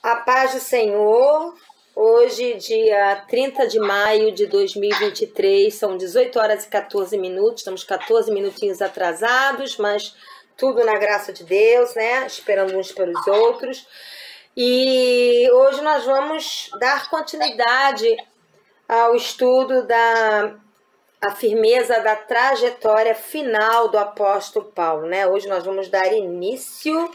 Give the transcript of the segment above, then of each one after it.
A paz do Senhor, hoje dia 30 de maio de 2023, são 18 horas e 14 minutos, estamos 14 minutinhos atrasados, mas tudo na graça de Deus, né? Esperando uns pelos outros. E hoje nós vamos dar continuidade ao estudo a firmeza da trajetória final do apóstolo Paulo, né? Hoje nós vamos dar início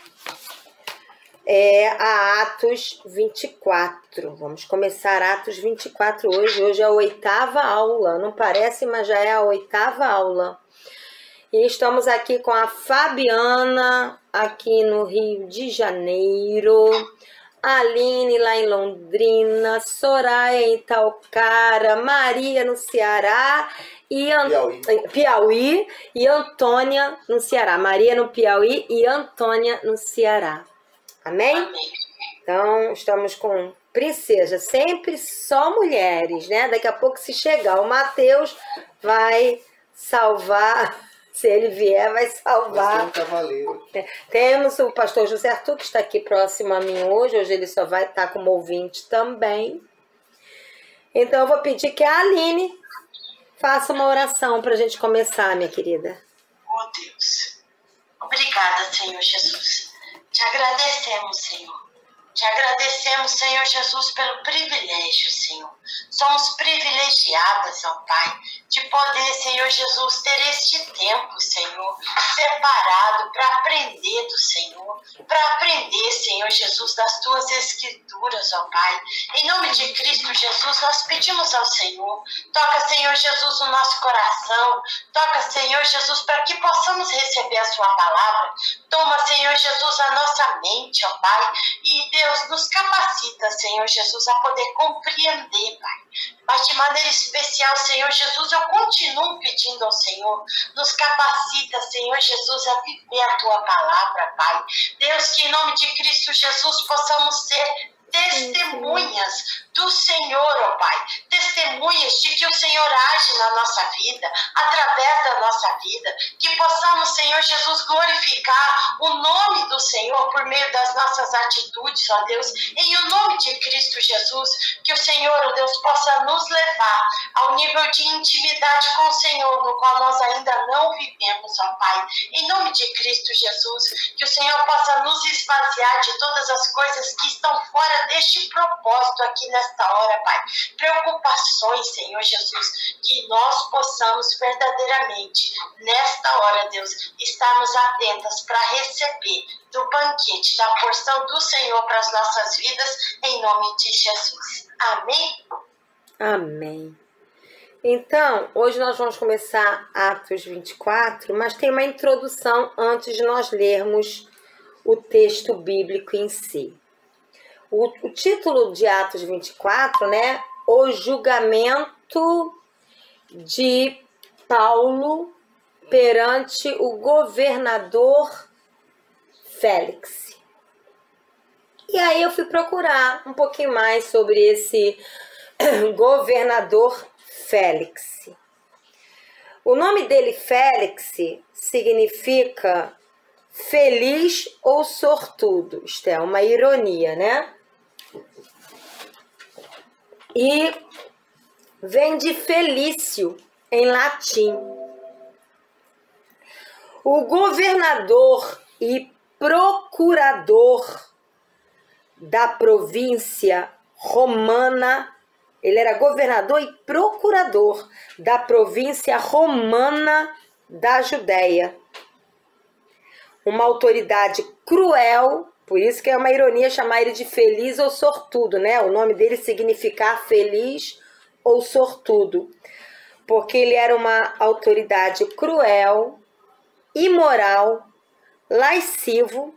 a Atos 24. Vamos começar Atos 24 hoje. Hoje é a 8ª aula. Não parece, mas já é a 8ª aula. E estamos aqui com a Fabiana, aqui no Rio de Janeiro. A Aline lá em Londrina, Soraya em Itaocara, Maria no Ceará e Piauí e Antônia no Ceará. Maria no Piauí e Antônia no Ceará. Amém? Amém. Então, estamos com princesa, sempre só mulheres, né? Daqui a pouco, se chegar o Mateus, vai salvar, se ele vier, vai salvar. Mas tem um cavaleiro. Temos o pastor José Arthur, que está aqui próximo a mim hoje ele só vai estar como ouvinte também. Então, eu vou pedir que a Aline faça uma oração para a gente começar, minha querida. Oh, Deus. Obrigada, Senhor Jesus. Te agradecemos, Senhor. Te agradecemos, Senhor Jesus, pelo privilégio, Senhor. Somos privilegiadas, ó Pai, de poder, Senhor Jesus, ter este tempo, Senhor, separado para aprender do Senhor, para aprender, Senhor Jesus, das Tuas Escrituras, ó Pai. Em nome de Cristo Jesus, nós pedimos ao Senhor, toca, Senhor Jesus, o nosso coração, toca, Senhor Jesus, para que possamos receber a Sua palavra. Toma, Senhor Jesus, a nossa mente, ó Pai, e Deus nos capacita, Senhor Jesus, a poder compreender, Pai. Mas de maneira especial, Senhor Jesus, eu continuo pedindo ao Senhor, nos capacita, Senhor Jesus, a viver a Tua palavra, Pai. Deus, que em nome de Cristo Jesus possamos ser testemunhas do Senhor, ó Pai, testemunhas de que o Senhor age na nossa vida, através da nossa vida, que possamos, Senhor Jesus, glorificar o nome do Senhor por meio das nossas atitudes, ó Deus, em o nome de Cristo Jesus, que o Senhor, ó Deus, possa nos levar ao nível de intimidade com o Senhor, no qual nós ainda não vivemos, ó Pai, em nome de Cristo Jesus, que o Senhor possa nos esvaziar de todas as coisas que estão fora deste propósito aqui nesta hora, Pai. Preocupações, Senhor Jesus, que nós possamos verdadeiramente, nesta hora, Deus, estarmos atentas para receber do banquete, da porção do Senhor para as nossas vidas, em nome de Jesus. Amém? Amém. Então, hoje nós vamos começar Atos 24, mas tem uma introdução antes de nós lermos o texto bíblico em si. O título de Atos 24, né? O julgamento de Paulo perante o governador Félix. E aí eu fui procurar um pouquinho mais sobre esse governador Félix. O nome dele, Félix, significa feliz ou sortudo. Isto é uma ironia, né? E vem de felício, em latim. O governador e procurador da província romana, ele era governador e procurador da província romana da Judéia. Uma autoridade cruel, por isso que é uma ironia chamar ele de feliz ou sortudo, né? O nome dele significar feliz ou sortudo, porque ele era uma autoridade cruel, imoral, lascivo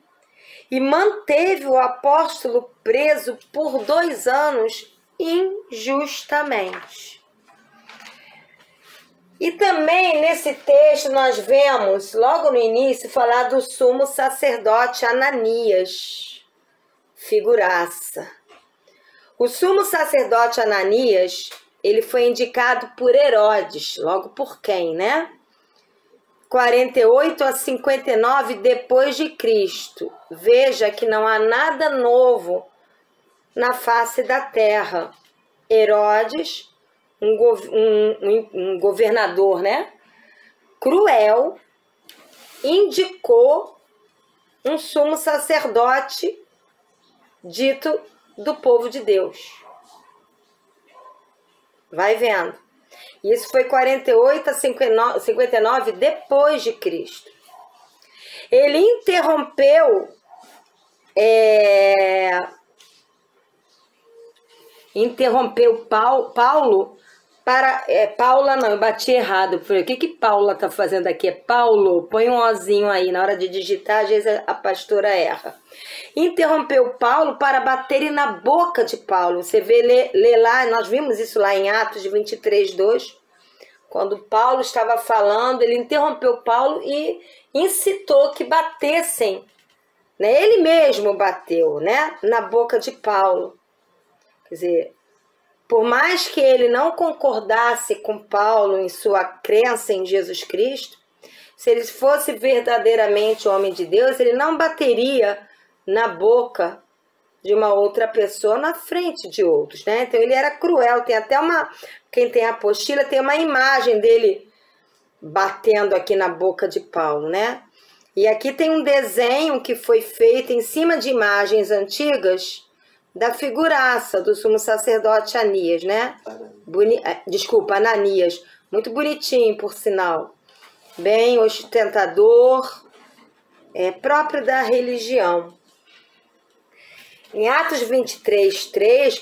e manteve o apóstolo preso por 2 anos injustamente. E também nesse texto nós vemos, logo no início, falar do sumo sacerdote Ananias, figuraça. O sumo sacerdote Ananias, ele foi indicado por Herodes, logo por quem, né? 48 a 59 depois de Cristo. Veja que não há nada novo na face da terra. Herodes, um governador, né, cruel, indicou um sumo sacerdote dito do povo de Deus. Vai vendo. Isso foi 48 a 59 depois de Cristo. Ele interrompeu Paulo para... Paula não, eu bati errado. Eu falei, o que Paula está fazendo aqui? É Paulo, põe um ozinho aí. Na hora de digitar, às vezes a pastora erra. Interrompeu Paulo para baterem na boca de Paulo. Você vê, lê lá, nós vimos isso lá em Atos 23:2. Quando Paulo estava falando, ele interrompeu Paulo e incitou que batessem, né? Ele mesmo bateu, né, na boca de Paulo. Quer dizer, por mais que ele não concordasse com Paulo em sua crença em Jesus Cristo, se ele fosse verdadeiramente homem de Deus, ele não bateria na boca de uma outra pessoa na frente de outros, né? Então ele era cruel. Tem até quem tem a apostila, tem uma imagem dele batendo aqui na boca de Paulo, né? E aqui tem um desenho que foi feito em cima de imagens antigas da figuraça do sumo sacerdote Anias, né? Ananias. Muito bonitinho, por sinal. Bem ostentador, próprio da religião. Em Atos 23:3,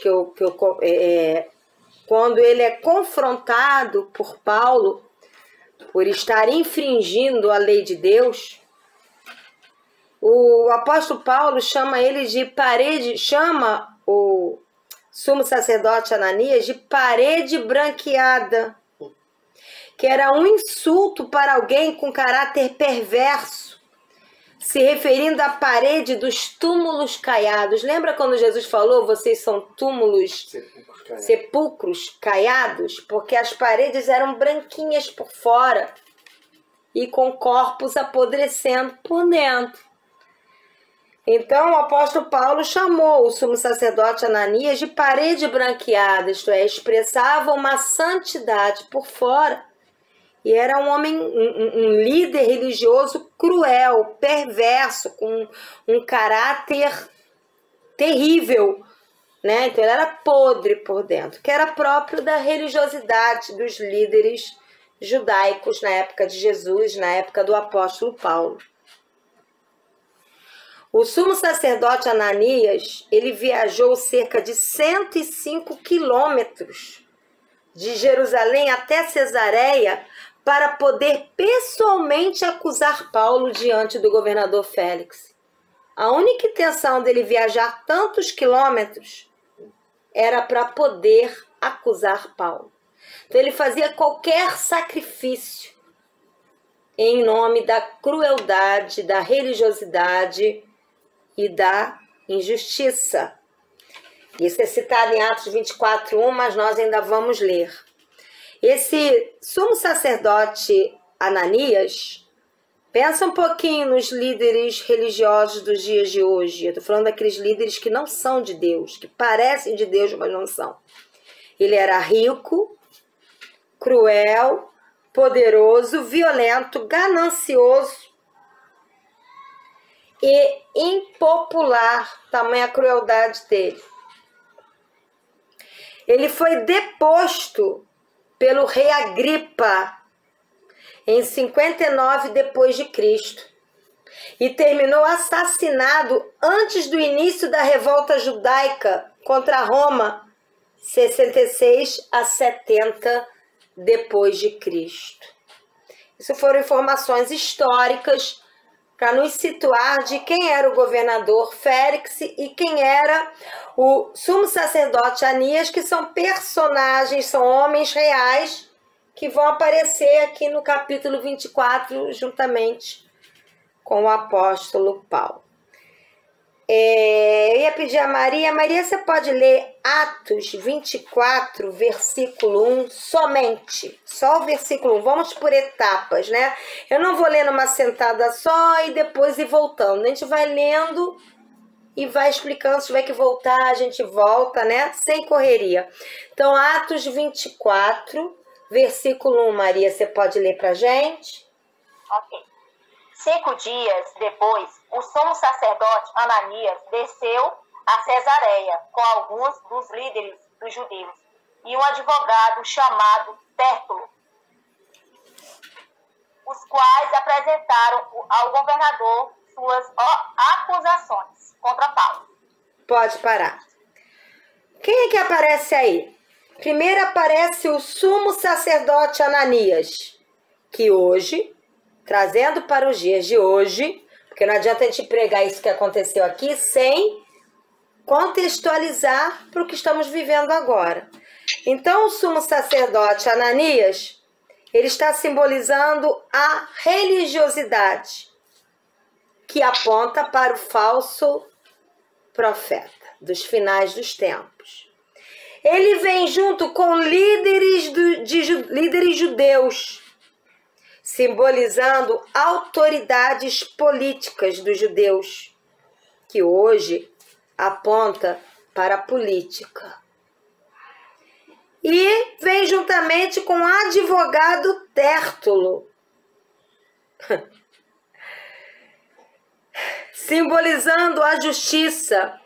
quando ele é confrontado por Paulo por estar infringindo a lei de Deus, o apóstolo Paulo chama o sumo sacerdote Ananias de parede branqueada, que era um insulto para alguém com caráter perverso, se referindo à parede dos túmulos caiados. Lembra quando Jesus falou, vocês são túmulos, sepulcros caiados? Porque as paredes eram branquinhas por fora e com corpos apodrecendo por dentro. Então o apóstolo Paulo chamou o sumo sacerdote Ananias de parede branqueada, isto é, expressava uma santidade por fora. E era um homem, um líder religioso cruel, perverso, com um caráter terrível, né? Então ele era podre por dentro, que era próprio da religiosidade dos líderes judaicos na época de Jesus, na época do apóstolo Paulo. O sumo sacerdote Ananias, ele viajou cerca de 105 quilômetros de Jerusalém até Cesareia para poder pessoalmente acusar Paulo diante do governador Félix. A única intenção dele viajar tantos quilômetros era para poder acusar Paulo. Então ele fazia qualquer sacrifício em nome da crueldade, da religiosidade e da injustiça. Isso é citado em Atos 24:1, mas nós ainda vamos ler. Esse sumo sacerdote Ananias, pensa um pouquinho nos líderes religiosos dos dias de hoje. Eu estou falando daqueles líderes que não são de Deus, que parecem de Deus, mas não são. Ele era rico, cruel, poderoso, violento, ganancioso e impopular, tamanha crueldade dele. Ele foi deposto pelo rei Agripa em 59 depois de Cristo e terminou assassinado antes do início da revolta judaica contra Roma, 66 a 70 depois de Cristo. Isso foram informações históricas para nos situar de quem era o governador Félix e quem era o sumo sacerdote Anias, que são personagens, são homens reais que vão aparecer aqui no capítulo 24, juntamente com o apóstolo Paulo. Eu ia pedir a Maria. Maria, você pode ler Atos 24, versículo 1, somente. Só o versículo 1. Vamos por etapas, né? Eu não vou ler numa sentada só e depois ir voltando. A gente vai lendo e vai explicando. Se tiver que voltar, a gente volta, né? Sem correria. Então, Atos 24, versículo 1, Maria, você pode ler pra gente? Ok. 5 dias depois, o sumo sacerdote Ananias desceu a Cesareia com alguns dos líderes dos judeus e um advogado chamado Tértulo, os quais apresentaram ao governador suas acusações contra Paulo. Pode parar. Quem é que aparece aí? Primeiro aparece o sumo sacerdote Ananias, que hoje, trazendo para os dias de hoje, porque não adianta a gente pregar isso que aconteceu aqui sem contextualizar para o que estamos vivendo agora. Então, o sumo sacerdote Ananias, ele está simbolizando a religiosidade, que aponta para o falso profeta dos finais dos tempos. Ele vem junto com líderes judeus, simbolizando autoridades políticas dos judeus, que hoje aponta para a política. E vem juntamente com o advogado Tértulo, simbolizando a justiça,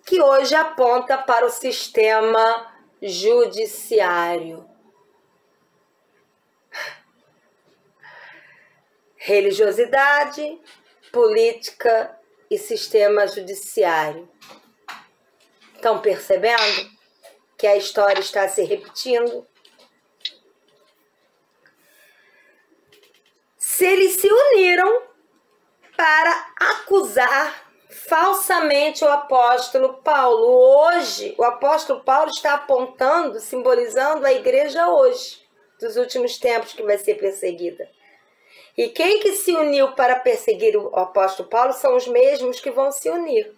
que hoje aponta para o sistema judiciário. Religiosidade, política e sistema judiciário. Estão percebendo que a história está se repetindo? Se eles se uniram para acusar falsamente o apóstolo Paulo. Hoje, o apóstolo Paulo está apontando, simbolizando a igreja hoje, dos últimos tempos, que vai ser perseguida. E quem que se uniu para perseguir o apóstolo Paulo são os mesmos que vão se unir.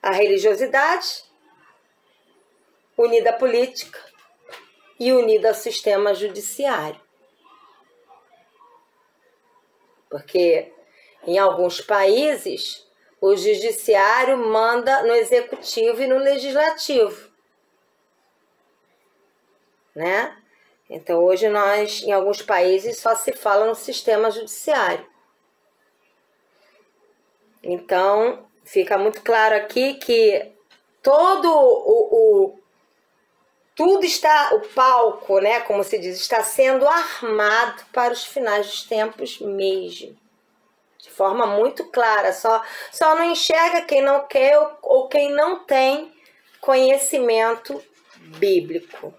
A religiosidade, unida à política e unida ao sistema judiciário. Porque em alguns países o judiciário manda no executivo e no legislativo, né? Então hoje nós, em alguns países, só se fala no sistema judiciário. Então fica muito claro aqui que tudo está, o palco, né, como se diz, está sendo armado para os finais dos tempos mesmo. De forma muito clara. Só não enxerga quem não quer ou quem não tem conhecimento bíblico.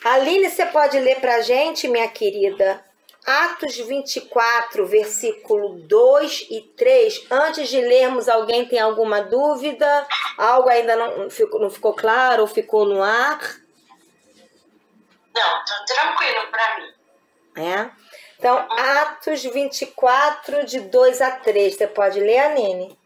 Aline, você pode ler para a gente, minha querida, Atos 24, versículo 2 e 3. Antes de lermos, alguém tem alguma dúvida? Algo ainda não ficou claro ou ficou no ar? Não, tá tranquilo para mim. É? Então, Atos 24, de 2 a 3. Você pode ler, Aline?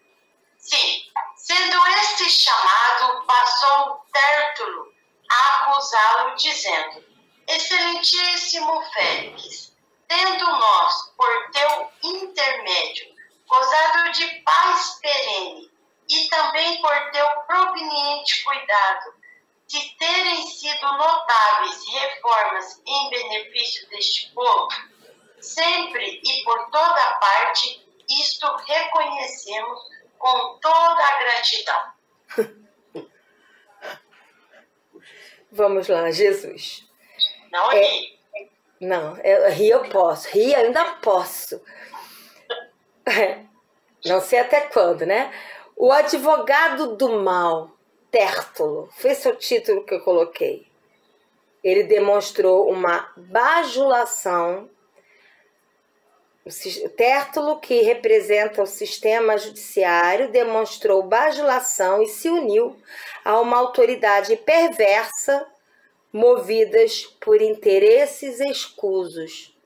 Sim. Sendo este chamado, passou Tértulo a acusá-lo, dizendo: Excelentíssimo Félix, tendo nós, por teu intermédio, gozado de paz perene, e também por teu proveniente cuidado, de terem sido notáveis reformas em benefício deste povo, sempre e por toda parte, isto reconhecemos com toda a gratidão. Vamos lá, Jesus. Não ri. Não, rir eu posso, rir ainda posso. Não sei até quando, né? O advogado do mal, Tértulo, foi esse o título que eu coloquei. Ele demonstrou uma bajulação. O Tértulo, que representa o sistema judiciário, demonstrou bajulação e se uniu a uma autoridade perversa, movidas por interesses escusos.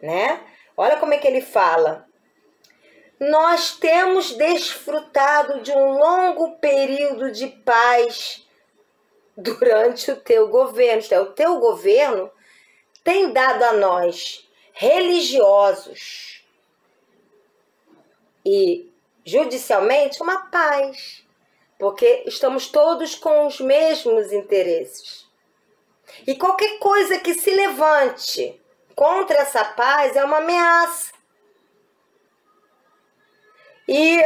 Né? Olha como é que ele fala. Nós temos desfrutado de um longo período de paz durante o teu governo. O teu governo tem dado a nós, religiosos, e judicialmente uma paz, porque estamos todos com os mesmos interesses. E qualquer coisa que se levante contra essa paz é uma ameaça. E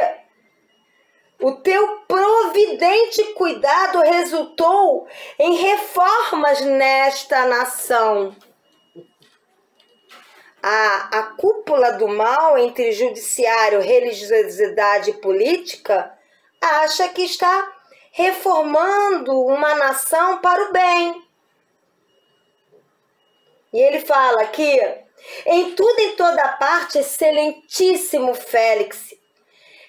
o teu providente cuidado resultou em reformas nesta nação. A cúpula do mal entre judiciário, religiosidade e política acha que está reformando uma nação para o bem. E ele fala que em tudo e toda parte, excelentíssimo Félix,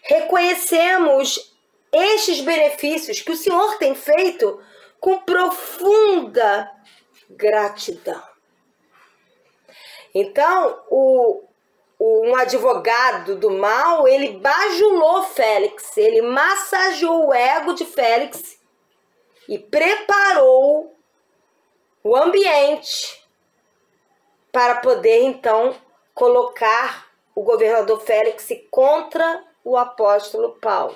reconhecemos estes benefícios que o Senhor tem feito com profunda gratidão. Então, um advogado do mal, ele bajulou Félix, ele massageou o ego de Félix e preparou o ambiente para poder, então, colocar o governador Félix contra o apóstolo Paulo.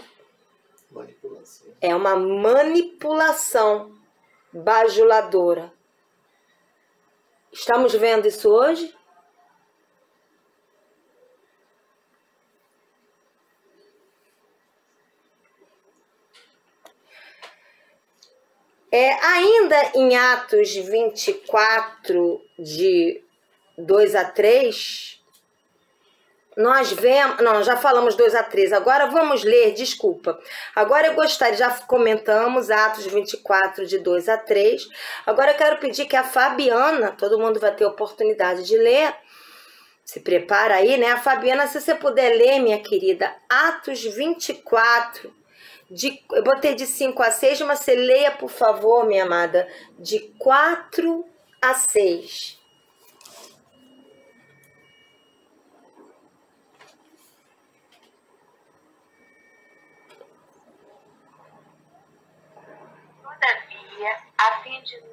Manipulação. É uma manipulação bajuladora. Estamos vendo isso hoje? Ainda em Atos 24, de 2 a 3, nós vemos... Não, já falamos 2 a 3. Agora vamos ler, desculpa. Agora eu gostaria, já comentamos Atos 24, de 2 a 3. Agora eu quero pedir que a Fabiana, todo mundo vai ter oportunidade de ler. Se prepara aí, né? A Fabiana, se você puder ler, minha querida, Atos 24, eu botei de 5 a 6, mas você leia, por favor, minha amada, de 4 a 6. Todavia, a fim de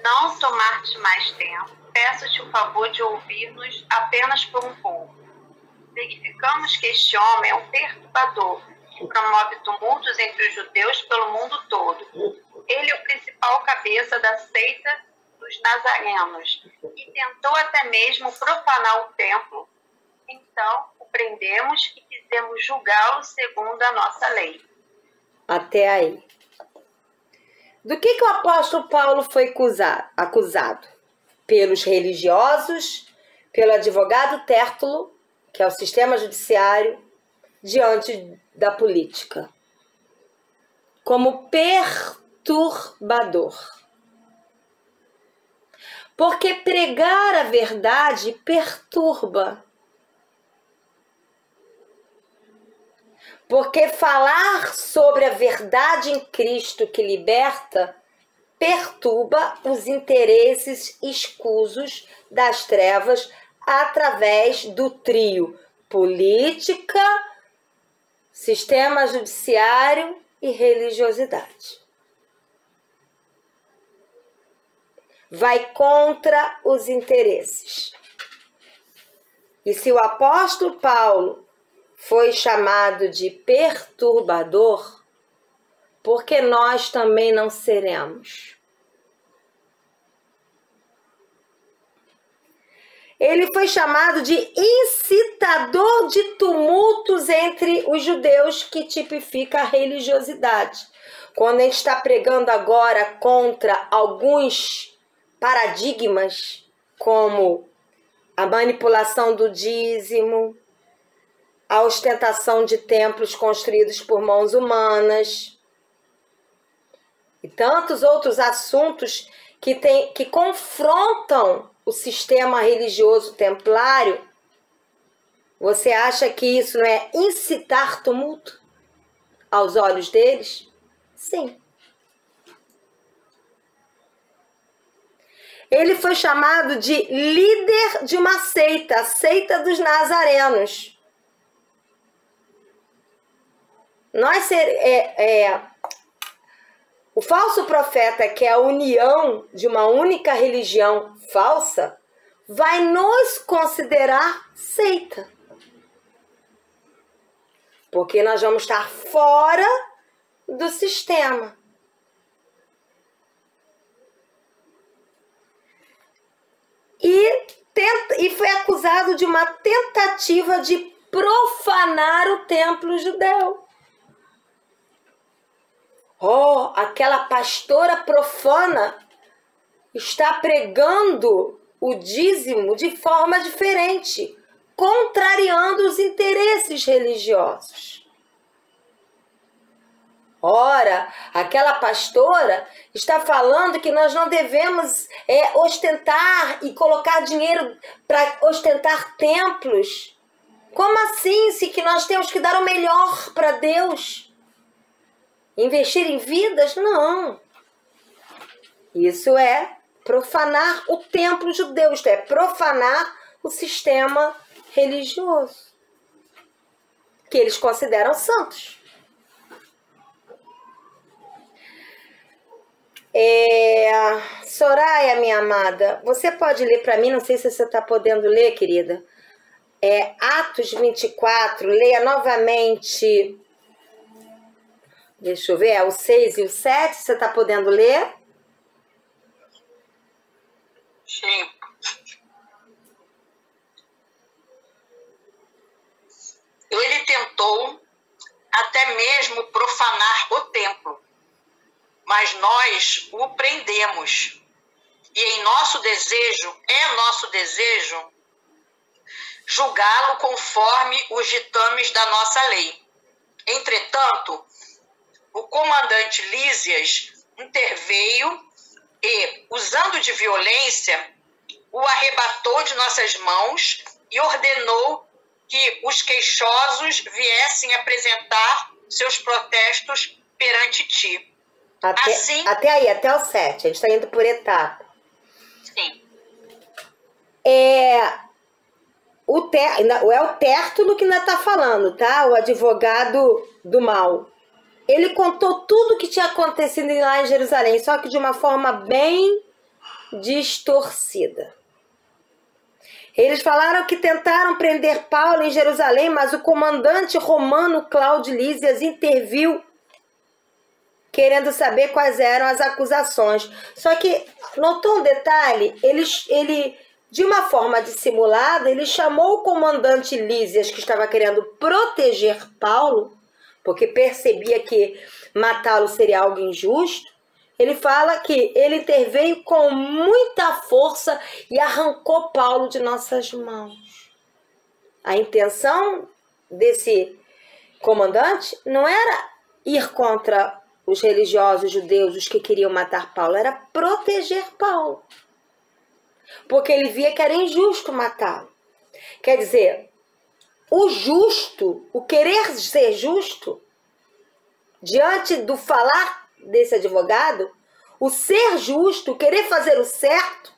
não tomar-te mais tempo, peço-te o favor de ouvir-nos apenas por um pouco. Verificamos que este homem é um perturbador, que promove tumultos entre os judeus pelo mundo todo. Ele é o principal cabeça da seita dos nazarenos e tentou até mesmo profanar o templo. Então, o prendemos e quisemos julgá-lo segundo a nossa lei. Até aí. Do que o apóstolo Paulo foi acusado? Pelos religiosos, pelo advogado Tértulo, que é o sistema judiciário, diante da política, como perturbador. Porque pregar a verdade perturba. Porque falar sobre a verdade em Cristo que liberta perturba os interesses escusos das trevas através do trio política, sistema judiciário e religiosidade. Vai contra os interesses. E se o apóstolo Paulo foi chamado de perturbador, porque nós também não seremos. Ele foi chamado de incitador de tumultos entre os judeus, que tipifica a religiosidade. Quando a gente está pregando agora contra alguns paradigmas, como a manipulação do dízimo, a ostentação de templos construídos por mãos humanas e tantos outros assuntos que confrontam o sistema religioso templário, você acha que isso não é incitar tumulto aos olhos deles? Sim. Ele foi chamado de líder de uma seita, a seita dos nazarenos. O falso profeta, que é a união de uma única religião falsa, vai nos considerar seita. porque nós vamos estar fora do sistema. E foi acusado de uma tentativa de profanar o templo judeu. Oh, aquela pastora profana está pregando o dízimo de forma diferente, contrariando os interesses religiosos. Ora, aquela pastora está falando que nós não devemos ostentar e colocar dinheiro para ostentar templos. Como assim? Se que nós temos que dar o melhor para Deus? Investir em vidas? Não. Isso é profanar o templo judeu, isto é, profanar o sistema religioso, que eles consideram santos. Soraya, minha amada, você pode ler para mim? Não sei se você está podendo ler, querida. Atos 24, leia novamente. Deixa eu ver, o 6 e o 7, você está podendo ler? Sim. Ele tentou até mesmo profanar o templo, mas nós o prendemos. E em nosso desejo, julgá-lo conforme os ditames da nossa lei. Entretanto, o comandante Lísias interveio e, usando de violência, o arrebatou de nossas mãos e ordenou que os queixosos viessem apresentar seus protestos perante ti. Até aí, até o 7. A gente está indo por etapa. Sim. É o Tértulo que ainda está falando, tá? O advogado do mal. Ele contou tudo o que tinha acontecido lá em Jerusalém, só que de uma forma bem distorcida. Eles falaram que tentaram prender Paulo em Jerusalém, mas o comandante romano Cláudio Lísias interviu, querendo saber quais eram as acusações. Só que, notou um detalhe? Ele de uma forma dissimulada, ele chamou o comandante Lísias, que estava querendo proteger Paulo, porque percebia que matá-lo seria algo injusto. Ele fala que ele interveio com muita força e arrancou Paulo de nossas mãos. A intenção desse comandante não era ir contra os religiosos judeus, os que queriam matar Paulo, era proteger Paulo. Porque ele via que era injusto matá-lo. Quer dizer, o justo, o querer ser justo, diante do falar desse advogado, o ser justo, o querer fazer o certo,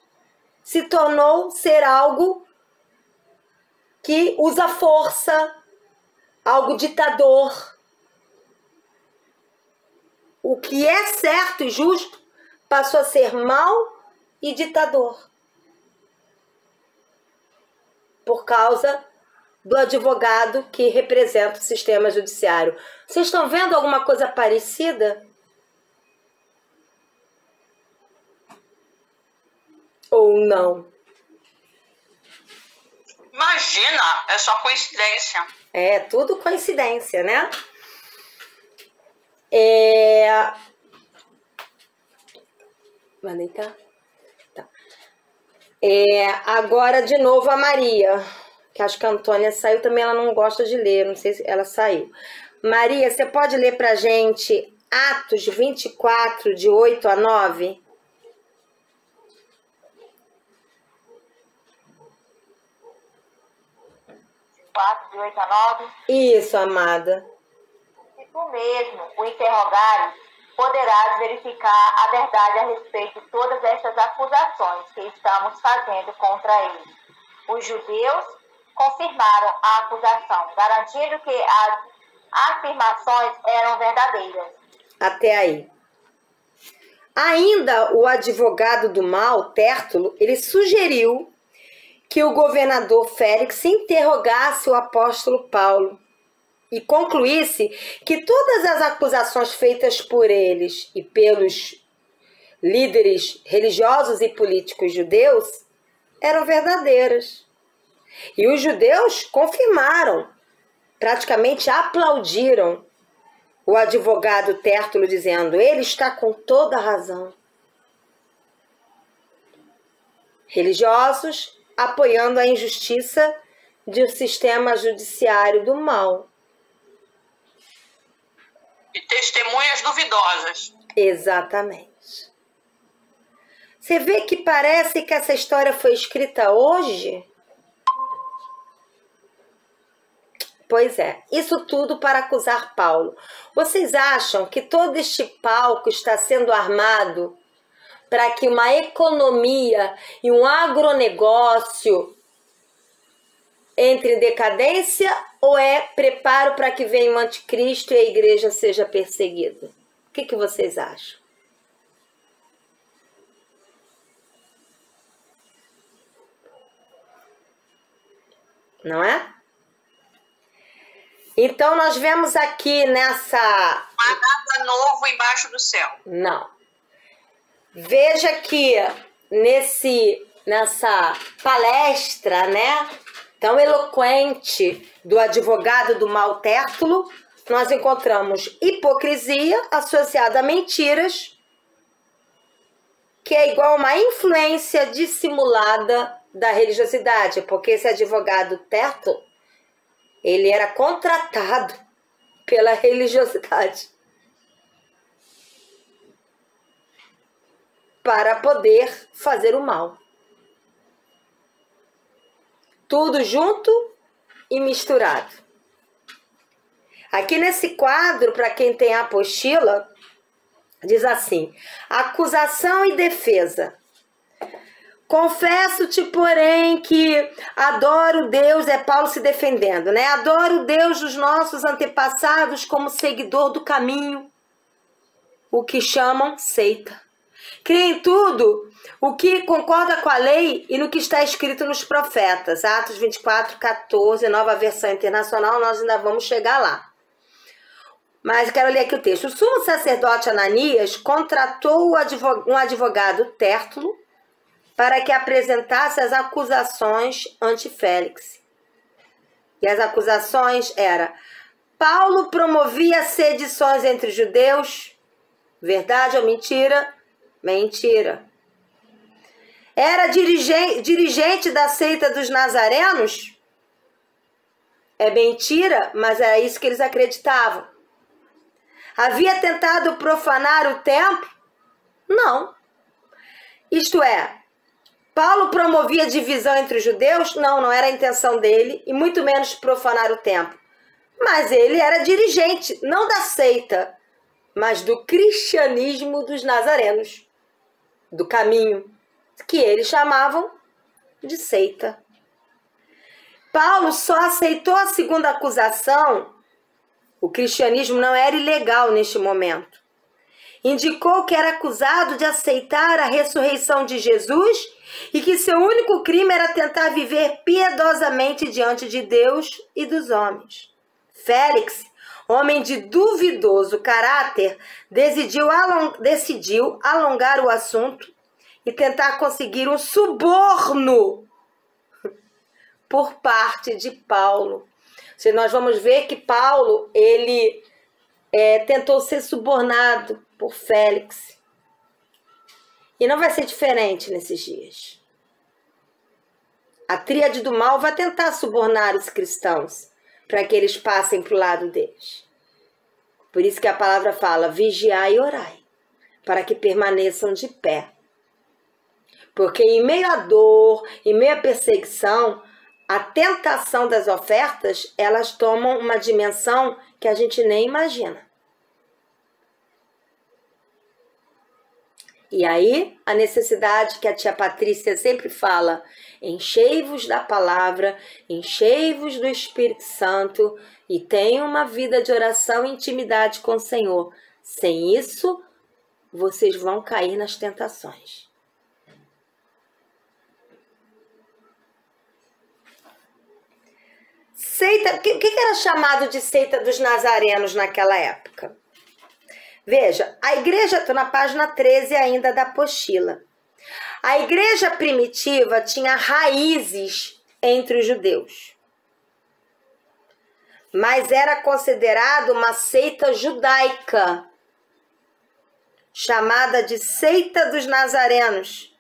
se tornou ser algo que usa força, algo ditador. O que é certo e justo passou a ser mal e ditador. Por causa do advogado que representa o sistema judiciário. Vocês estão vendo alguma coisa parecida? Ou não? Imagina, é só coincidência. É, tudo coincidência, né? Vai deitar? Tá. Agora, de novo, a Maria, que acho que a Antônia saiu também, ela não gosta de ler, não sei se ela saiu. Maria, você pode ler pra gente Atos 24, de 8 a 9? De 8 a 9. Isso, amada. Se tu mesmo o interrogares, poderás verificar a verdade a respeito de todas estas acusações que estamos fazendo contra ele. Os judeus confirmaram a acusação, garantindo que as afirmações eram verdadeiras. Até aí. Ainda o advogado do mal, Tértulo, ele sugeriu que o governador Félix interrogasse o apóstolo Paulo e concluísse que todas as acusações feitas por eles e pelos líderes religiosos e políticos judeus eram verdadeiras. E os judeus confirmaram, praticamente aplaudiram o advogado Tértulo, dizendo: ele está com toda a razão. Religiosos apoiando a injustiça de um sistema judiciário do mal. E testemunhas duvidosas. Exatamente. Você vê que parece que essa história foi escrita hoje? Pois é, isso tudo para acusar Paulo. Vocês acham que todo este palco está sendo armado para que uma economia e um agronegócio entre em decadência, ou é preparo para que venha o anticristo e a igreja seja perseguida? O que vocês acham? Não é? Então nós vemos aqui nessa... Nada novo embaixo do céu. Não. Veja que nessa palestra, né, tão eloquente do advogado do mal Tértulo, nós encontramos hipocrisia associada a mentiras, que é igual a uma influência dissimulada da religiosidade, porque esse advogado Tértulo, ele era contratado pela religiosidade para poder fazer o mal. Tudo junto e misturado. Aqui nesse quadro, para quem tem a apostila, diz assim: acusação e defesa. Confesso-te, porém, que adoro Deus, é Paulo se defendendo, né? Adoro Deus dos nossos antepassados como seguidor do caminho, o que chamam seita. Creio em tudo o que concorda com a lei e no que está escrito nos profetas. Atos 24, 14, nova versão internacional, nós ainda vamos chegar lá. Mas eu quero ler aqui o texto. O sumo sacerdote Ananias contratou um advogado Tértulo para que apresentasse as acusações ante Félix. E as acusações eram: Paulo promovia sedições entre os judeus. Verdade ou mentira? Mentira. Era dirigente da seita dos nazarenos? É mentira, mas era isso que eles acreditavam. Havia tentado profanar o templo? Não. Isto é, Paulo promovia divisão entre os judeus? Não, não era a intenção dele, e muito menos profanar o templo. Mas ele era dirigente, não da seita, mas do cristianismo dos nazarenos, do caminho, que eles chamavam de seita. Paulo só aceitou a segunda acusação. O cristianismo não era ilegal neste momento. Indicou que era acusado de aceitar a ressurreição de Jesus e que seu único crime era tentar viver piedosamente diante de Deus e dos homens. Félix, homem de duvidoso caráter, decidiu alongar o assunto e tentar conseguir um suborno por parte de Paulo. Nós vamos ver que Paulo, ele tentou ser subornado por Félix. E não vai ser diferente nesses dias. A tríade do mal vai tentar subornar os cristãos para que eles passem para o lado deles. Por isso que a palavra fala: vigiai e orai, para que permaneçam de pé. Porque em meio à dor, em meio à perseguição, a tentação das ofertas, elas tomam uma dimensão que a gente nem imagina. E aí, a necessidade que a tia Patrícia sempre fala: enchei-vos da palavra, enchei-vos do Espírito Santo e tenham uma vida de oração e intimidade com o Senhor. Sem isso, vocês vão cair nas tentações. seita, o que era chamado de seita dos nazarenos naquela época? Veja, a igreja, estou na página 13 ainda da apostila. A igreja primitiva tinha raízes entre os judeus, mas era considerada uma seita judaica, chamada de seita dos nazarenos,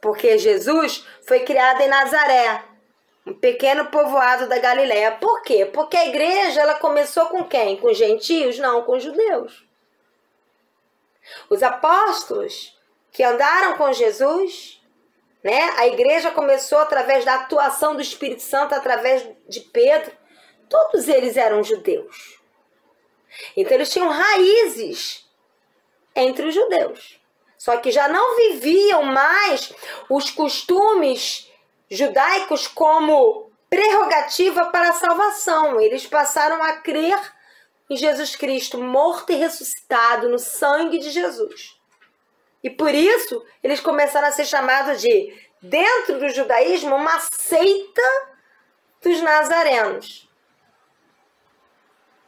porque Jesus foi criado em Nazaré, um pequeno povoado da Galileia. Por quê? Porque a igreja ela começou com quem? Com gentios? Não, com judeus. Os apóstolos que andaram com Jesus, né? A igreja começou através da atuação do Espírito Santo, através de Pedro. Todos eles eram judeus. Então eles tinham raízes entre os judeus. Só que já não viviam mais os costumes judaicos como prerrogativa para a salvação. Eles passaram a crer em Jesus Cristo, morto e ressuscitado no sangue de Jesus. E por isso, eles começaram a ser chamados de, dentro do judaísmo, uma seita dos nazarenos.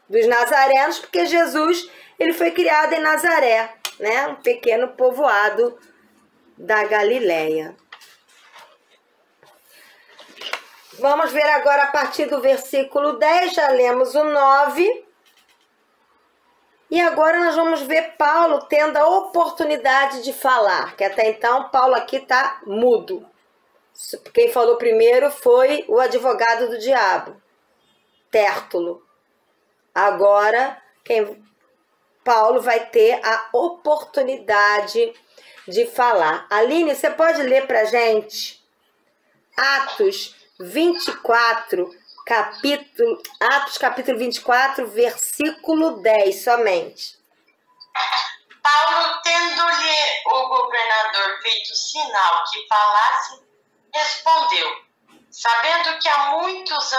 Dos nazarenos, porque Jesus ele foi criado em Nazaré, né? Um pequeno povoado da Galileia. Vamos ver agora a partir do versículo 10, já lemos o 9. E agora nós vamos ver Paulo tendo a oportunidade de falar, que até então Paulo aqui está mudo. Quem falou primeiro foi o advogado do diabo, Tértulo. Agora, Paulo vai ter a oportunidade de falar. Aline, você pode ler para a gente Atos 24, Atos capítulo 24, versículo 10 somente. Paulo, tendo-lhe o governador feito sinal que falasse, respondeu: sabendo que há muitos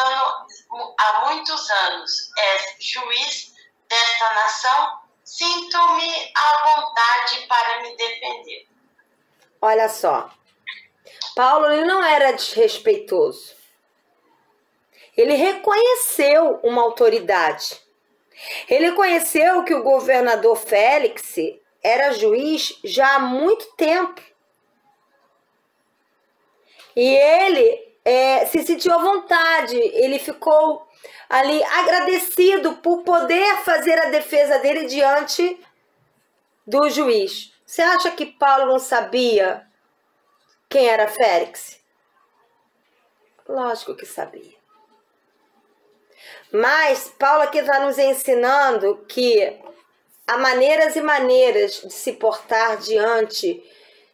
anos és juiz desta nação, sinto-me à vontade para me defender. Olha só, Paulo ele não era desrespeitoso. Ele reconheceu uma autoridade. Ele reconheceu que o governador Félix era juiz já há muito tempo. E ele se sentiu à vontade, ele ficou ali agradecido por poder fazer a defesa dele diante do juiz. Você acha que Paulo não sabia quem era Félix? Lógico que sabia. Mas Paulo aqui está nos ensinando que há maneiras e maneiras de se portar diante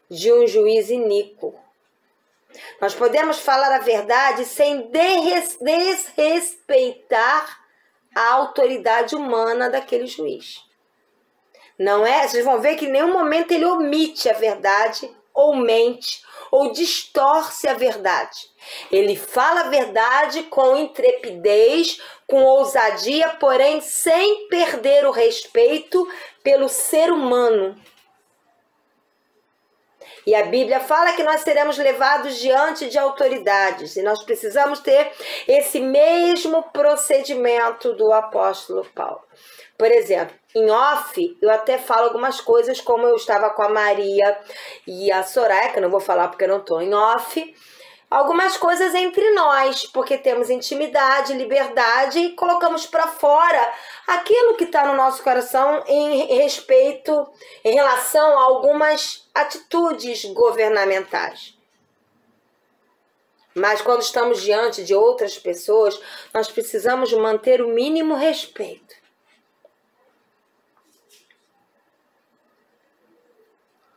de um juiz iníquo. Nós podemos falar a verdade sem desrespeitar a autoridade humana daquele juiz. Não é? Vocês vão ver que em nenhum momento ele omite a verdade, ou mente, ou distorce a verdade. Ele fala a verdade com intrepidez, com ousadia, porém sem perder o respeito pelo ser humano. E a Bíblia fala que nós seremos levados diante de autoridades. E nós precisamos ter esse mesmo procedimento do apóstolo Paulo. Por exemplo, em off, eu até falo algumas coisas, como eu estava com a Maria e a Soraya, que eu não vou falar porque eu não estou em off. Algumas coisas entre nós, porque temos intimidade, liberdade e colocamos para fora aquilo que está no nosso coração em relação a algumas atitudes governamentais. Mas quando estamos diante de outras pessoas, nós precisamos manter o mínimo respeito.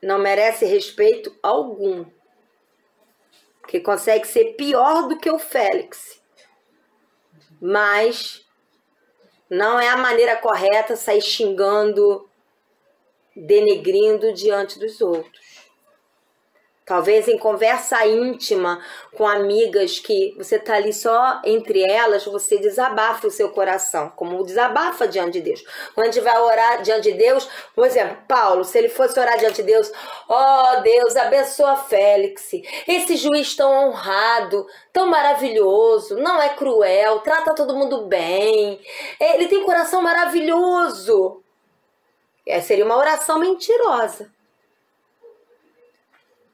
Não merece respeito algum. Que consegue ser pior do que o Félix. Mas não é a maneira correta sair xingando, denegrindo diante dos outros. Talvez em conversa íntima com amigas que você tá ali só entre elas, você desabafa o seu coração, como desabafa diante de Deus. Quando a gente vai orar diante de Deus, por exemplo, Paulo, se ele fosse orar diante de Deus, ó Deus, abençoa Félix, esse juiz tão honrado, tão maravilhoso, não é cruel, trata todo mundo bem, ele tem coração maravilhoso. Seria uma oração mentirosa.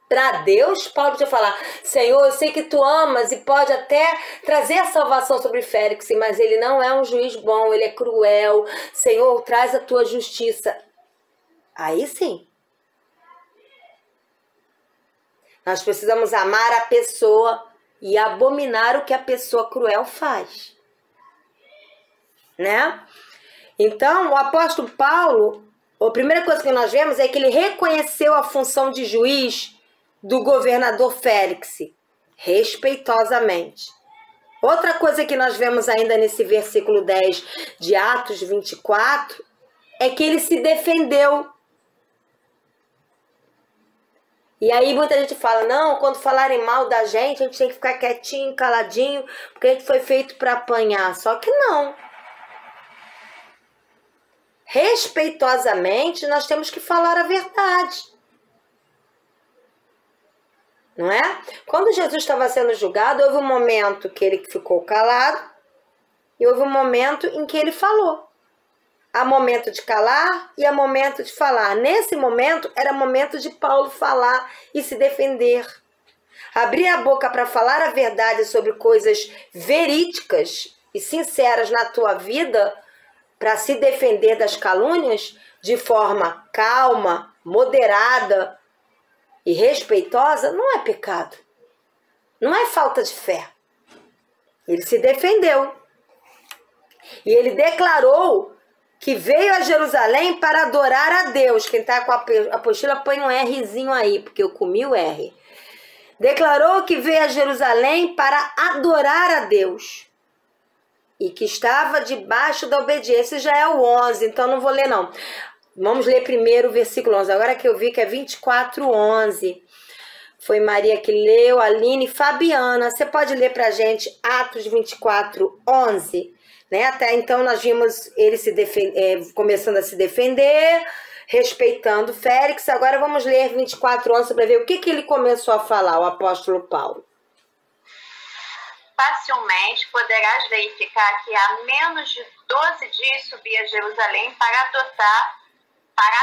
Para Deus, Paulo podia falar, Senhor, eu sei que tu amas e pode até trazer a salvação sobre Félix, mas ele não é um juiz bom, ele é cruel. Senhor, traz a tua justiça. Aí sim. Nós precisamos amar a pessoa e abominar o que a pessoa cruel faz. Né? Então, o apóstolo Paulo, a primeira coisa que nós vemos é que ele reconheceu a função de juiz do governador Félix, respeitosamente. Outra coisa que nós vemos ainda nesse versículo 10 de Atos 24 é que ele se defendeu. E aí muita gente fala, não, quando falarem mal da gente, a gente tem que ficar quietinho, caladinho, porque a gente foi feito para apanhar. Só que não. Respeitosamente, nós temos que falar a verdade. Não é? Quando Jesus estava sendo julgado, houve um momento que ele ficou calado e houve um momento em que ele falou. Há momento de calar e há momento de falar. Nesse momento, era momento de Paulo falar e se defender. Abrir a boca para falar a verdade sobre coisas verídicas e sinceras na tua vida, para se defender das calúnias de forma calma, moderada e respeitosa, não é pecado. Não é falta de fé. Ele se defendeu. E ele declarou que veio a Jerusalém para adorar a Deus. Quem está com a apostila, põe um Rzinho aí, porque eu comi o R. Declarou que veio a Jerusalém para adorar a Deus. E que estava debaixo da obediência. Já é o 11, então não vou ler não. Vamos ler primeiro o versículo 11. Agora que eu vi que é 24:11. Foi Maria que leu, Aline, Fabiana. Você pode ler pra gente Atos 24:11? Né? Até então nós vimos ele começando a se defender, respeitando Félix. Agora vamos ler 24:11 para ver o que ele começou a falar, o apóstolo Paulo. Facilmente poderás verificar que há menos de 12 dias subi a Jerusalém para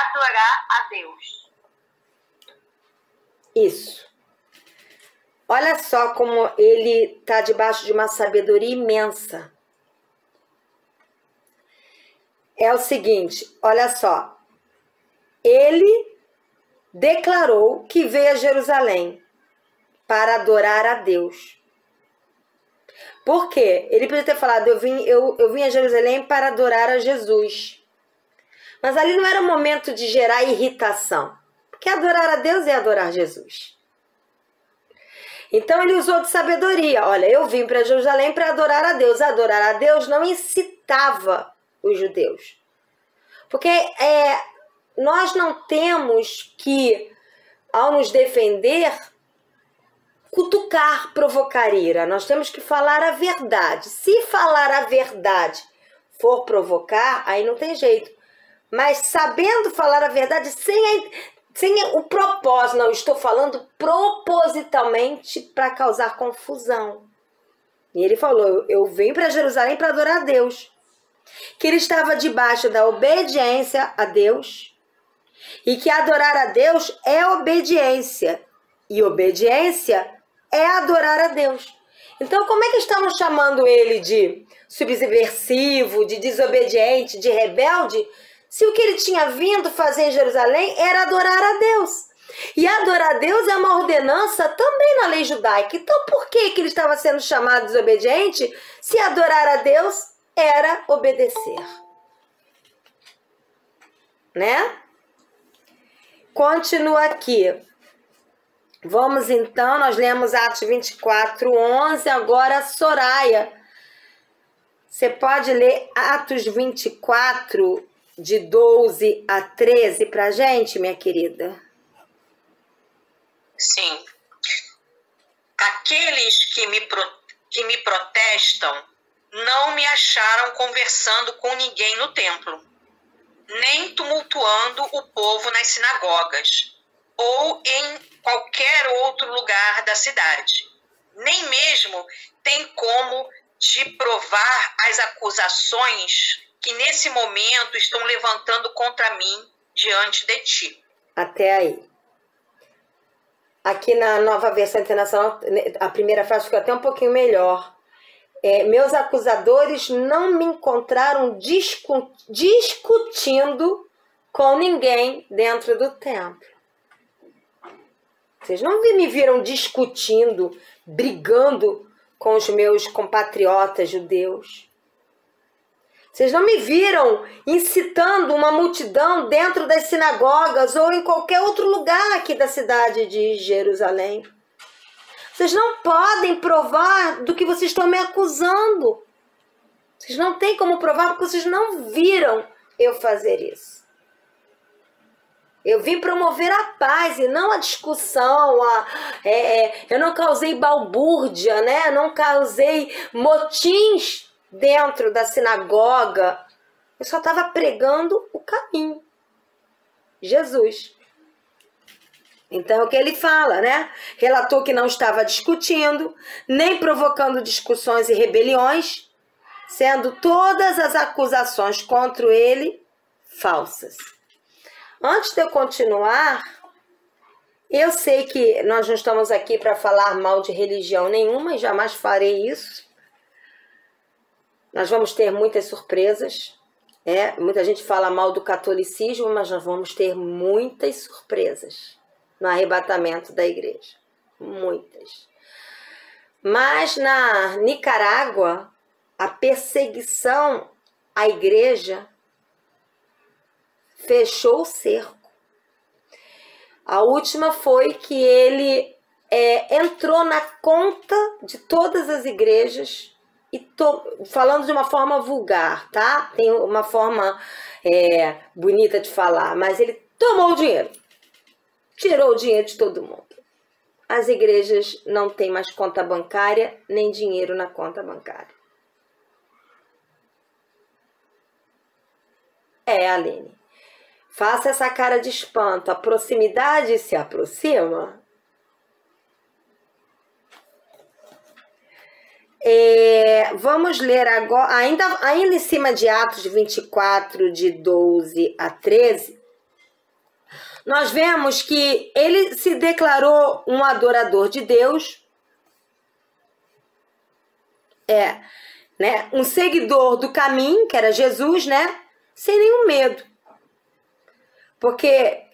adorar a Deus. Isso. Olha só como ele está debaixo de uma sabedoria imensa. É o seguinte, olha só. Ele declarou que veio a Jerusalém para adorar a Deus. Por quê? Ele podia ter falado, eu vim a Jerusalém para adorar a Jesus. Mas ali não era o momento de gerar irritação. Porque adorar a Deus é adorar Jesus. Então ele usou de sabedoria. Olha, eu vim para Jerusalém para adorar a Deus. Adorar a Deus não incitava os judeus. Porque nós não temos que, ao nos defender, cutucar, provocar ira. Nós temos que falar a verdade. Se falar a verdade for provocar, aí não tem jeito. Mas sabendo falar a verdade sem o propósito, não, estou falando propositalmente para causar confusão. E ele falou, eu vim para Jerusalém para adorar a Deus. Que ele estava debaixo da obediência a Deus. E que adorar a Deus é obediência. E obediência é adorar a Deus. Então, como é que estamos chamando ele de subversivo, de desobediente, de rebelde, se o que ele tinha vindo fazer em Jerusalém era adorar a Deus? E adorar a Deus é uma ordenança também na lei judaica. Então, por que ele estava sendo chamado de desobediente se adorar a Deus era obedecer? Né? Continua aqui. Vamos então, nós lemos Atos 24:11, agora Soraya. Você pode ler Atos 24, de 12 a 13 pra gente, minha querida? Sim. Aqueles que me protestam não me acharam conversando com ninguém no templo, nem tumultuando o povo nas sinagogas, ou em qualquer outro lugar da cidade. Nem mesmo tem como te provar as acusações que nesse momento estão levantando contra mim diante de ti. Até aí. Aqui na Nova Versão Internacional, a primeira frase ficou até um pouquinho melhor. Meus acusadores não me encontraram discutindo com ninguém dentro do templo. Vocês não me viram discutindo, brigando com os meus compatriotas judeus. Vocês não me viram incitando uma multidão dentro das sinagogas ou em qualquer outro lugar aqui da cidade de Jerusalém. Vocês não podem provar do que vocês estão me acusando. Vocês não têm como provar porque vocês não viram eu fazer isso. Eu vim promover a paz e não a discussão. Eu não causei balbúrdia, né? Não causei motins dentro da sinagoga. Eu só estava pregando o caminho. Jesus. Então, é o que ele fala, né? Relatou que não estava discutindo, nem provocando discussões e rebeliões, sendo todas as acusações contra ele falsas. Antes de eu continuar, eu sei que nós não estamos aqui para falar mal de religião nenhuma e jamais farei isso. Nós vamos ter muitas surpresas. Muita gente fala mal do catolicismo, mas nós vamos ter muitas surpresas no arrebatamento da igreja. Muitas. Mas na Nicarágua, a perseguição à igreja fechou o cerco. A última foi que ele entrou na conta de todas as igrejas, e falando de uma forma vulgar, tá? Tem uma forma bonita de falar, mas ele tomou o dinheiro. Tirou o dinheiro de todo mundo. As igrejas não têm mais conta bancária, nem dinheiro na conta bancária. Aline. Faça essa cara de espanto. A proximidade se aproxima. Vamos ler agora, ainda em cima de Atos 24, de 12 a 13, nós vemos que ele se declarou um adorador de Deus, um seguidor do caminho, que era Jesus, né? Sem nenhum medo. Porque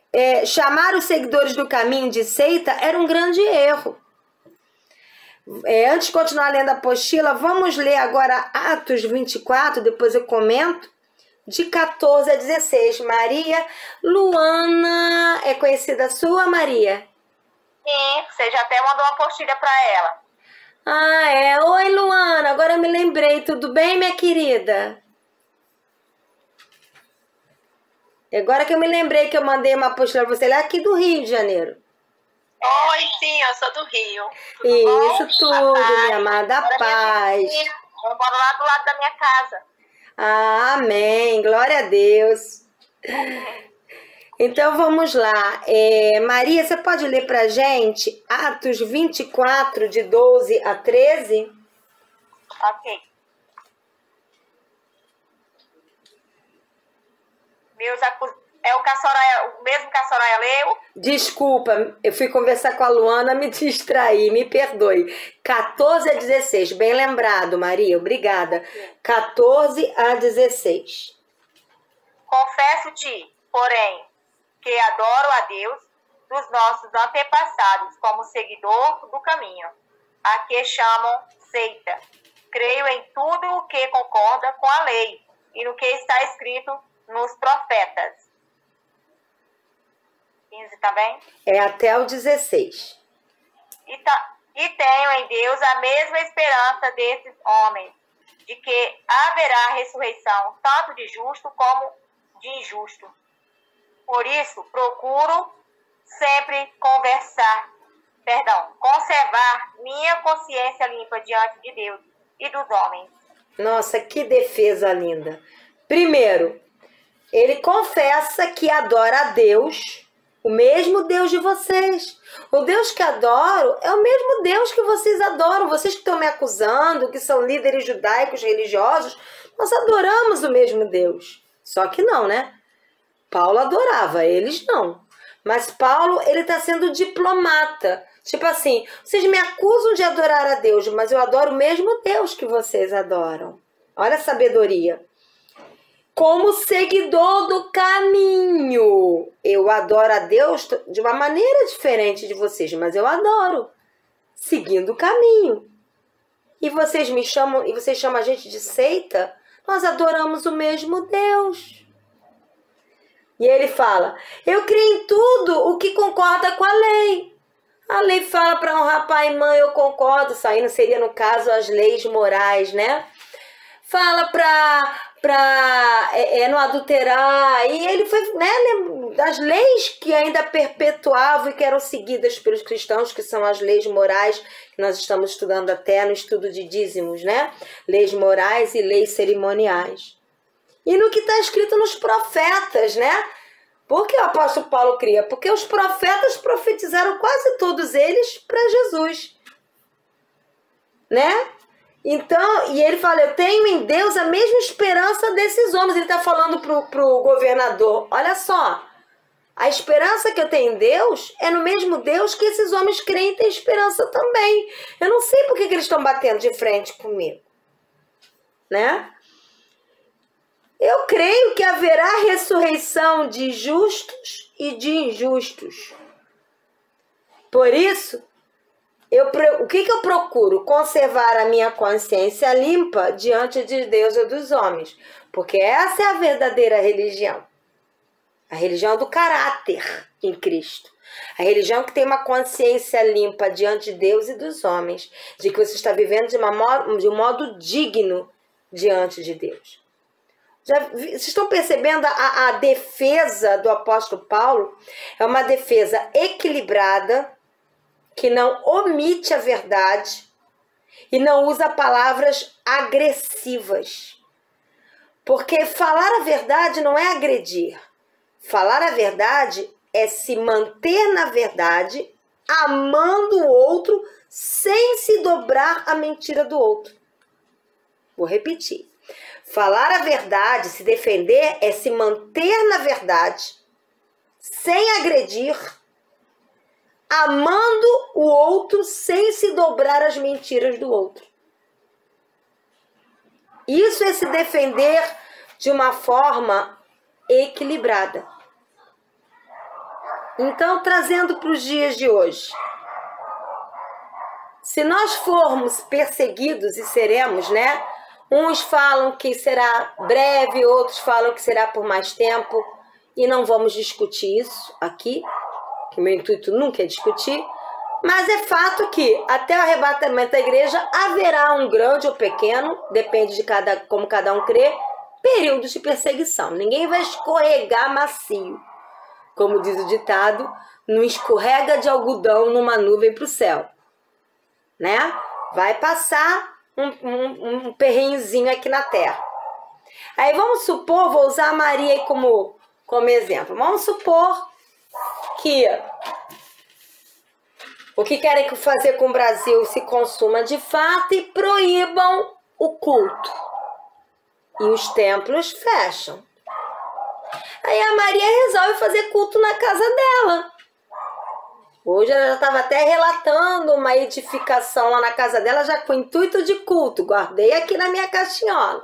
chamar os seguidores do caminho de seita era um grande erro. Antes de continuar lendo a apostila, vamos ler agora Atos 24, depois eu comento, de 14 a 16. Maria Luana, é conhecida sua, Maria? Sim, você já até mandou uma apostila para ela. Oi, Luana, agora eu me lembrei. Tudo bem, minha querida? Agora que eu me lembrei que eu mandei uma apostila para você, ela é aqui do Rio de Janeiro. Oi, sim, eu sou do Rio. Isso tudo, minha amada, paz. Eu moro lá do lado da minha casa. Amém, glória a Deus. Então vamos lá. Maria, você pode ler pra gente Atos 24, de 12 a 13? Ok. O mesmo que a Soraya leu? Desculpa, eu fui conversar com a Luana, me distraí, me perdoe. 14 a 16, bem lembrado, Maria, obrigada. 14 a 16. Confesso-te, porém, que adoro a Deus dos nossos antepassados como seguidor do caminho, a que chamam seita. Creio em tudo o que concorda com a lei e no que está escrito nos profetas. 15 também? Até o 16. E tenho em Deus a mesma esperança desses homens, de que haverá ressurreição tanto de justo como de injusto. Por isso, procuro sempre conversar conservar minha consciência limpa diante de Deus e dos homens. Nossa, que defesa linda. Primeiro, ele confessa que adora a Deus, o mesmo Deus de vocês. O Deus que adoro é o mesmo Deus que vocês adoram. Vocês que estão me acusando, que são líderes judaicos religiosos, nós adoramos o mesmo Deus. Só que não, né? Paulo adorava, eles não. Mas Paulo, ele está sendo diplomata. Tipo assim, vocês me acusam de adorar a Deus, mas eu adoro o mesmo Deus que vocês adoram. Olha a sabedoria. Como seguidor do caminho, eu adoro a Deus de uma maneira diferente de vocês, mas eu adoro, seguindo o caminho. E vocês me chamam, e vocês chamam a gente de seita? Nós adoramos o mesmo Deus. E ele fala, eu creio em tudo o que concorda com a lei. A lei fala para honrar pai e mãe, eu concordo. Isso aí não seria, no caso, as leis morais, né? Fala para não adulterar. E ele foi, né, das leis que ainda perpetuavam e que eram seguidas pelos cristãos, que são as leis morais, que nós estamos estudando até no estudo de dízimos, né? Leis morais e leis cerimoniais. E no que está escrito nos profetas, né? Por que o apóstolo Paulo cria? Porque os profetas profetizaram quase todos eles para Jesus, né? Então, e ele fala, eu tenho em Deus a mesma esperança desses homens. Ele está falando pro governador, olha só, a esperança que eu tenho em Deus é no mesmo Deus que esses homens creem e têm esperança também. Eu não sei por que eles estão batendo de frente comigo, né? Eu creio que haverá ressurreição de justos e de injustos. Por isso, o que eu procuro? Conservar a minha consciência limpa diante de Deus e dos homens. Porque essa é a verdadeira religião. A religião do caráter em Cristo. A religião que tem uma consciência limpa diante de Deus e dos homens. De que você está vivendo de um modo digno diante de Deus. Vocês estão percebendo a defesa do apóstolo Paulo? É uma defesa equilibrada, que não omite a verdade e não usa palavras agressivas. Porque falar a verdade não é agredir. Falar a verdade é se manter na verdade, amando o outro, sem se dobrar à mentira do outro. Vou repetir. Falar a verdade, se defender, é se manter na verdade, sem agredir, amando o outro, sem se dobrar às mentiras do outro. Isso é se defender de uma forma equilibrada. Então, trazendo para os dias de hoje. Se nós formos perseguidos, e seremos, né? Uns falam que será breve, outros falam que será por mais tempo, e não vamos discutir isso aqui, que meu intuito nunca é discutir, mas é fato que até o arrebatamento da igreja haverá um grande ou pequeno, depende de como cada um crê, períodos de perseguição. Ninguém vai escorregar macio, como diz o ditado, não escorrega de algodão numa nuvem para o céu, né? Vai passar um perrenzinho aqui na terra. Aí vamos supor, vou usar a Maria aí como exemplo. Vamos supor que o que querem fazer com o Brasil se consuma de fato e proíbam o culto. E os templos fecham. Aí a Maria resolve fazer culto na casa dela. Hoje ela já estava até relatando uma edificação lá na casa dela, já com intuito de culto. Guardei aqui na minha caixinhola.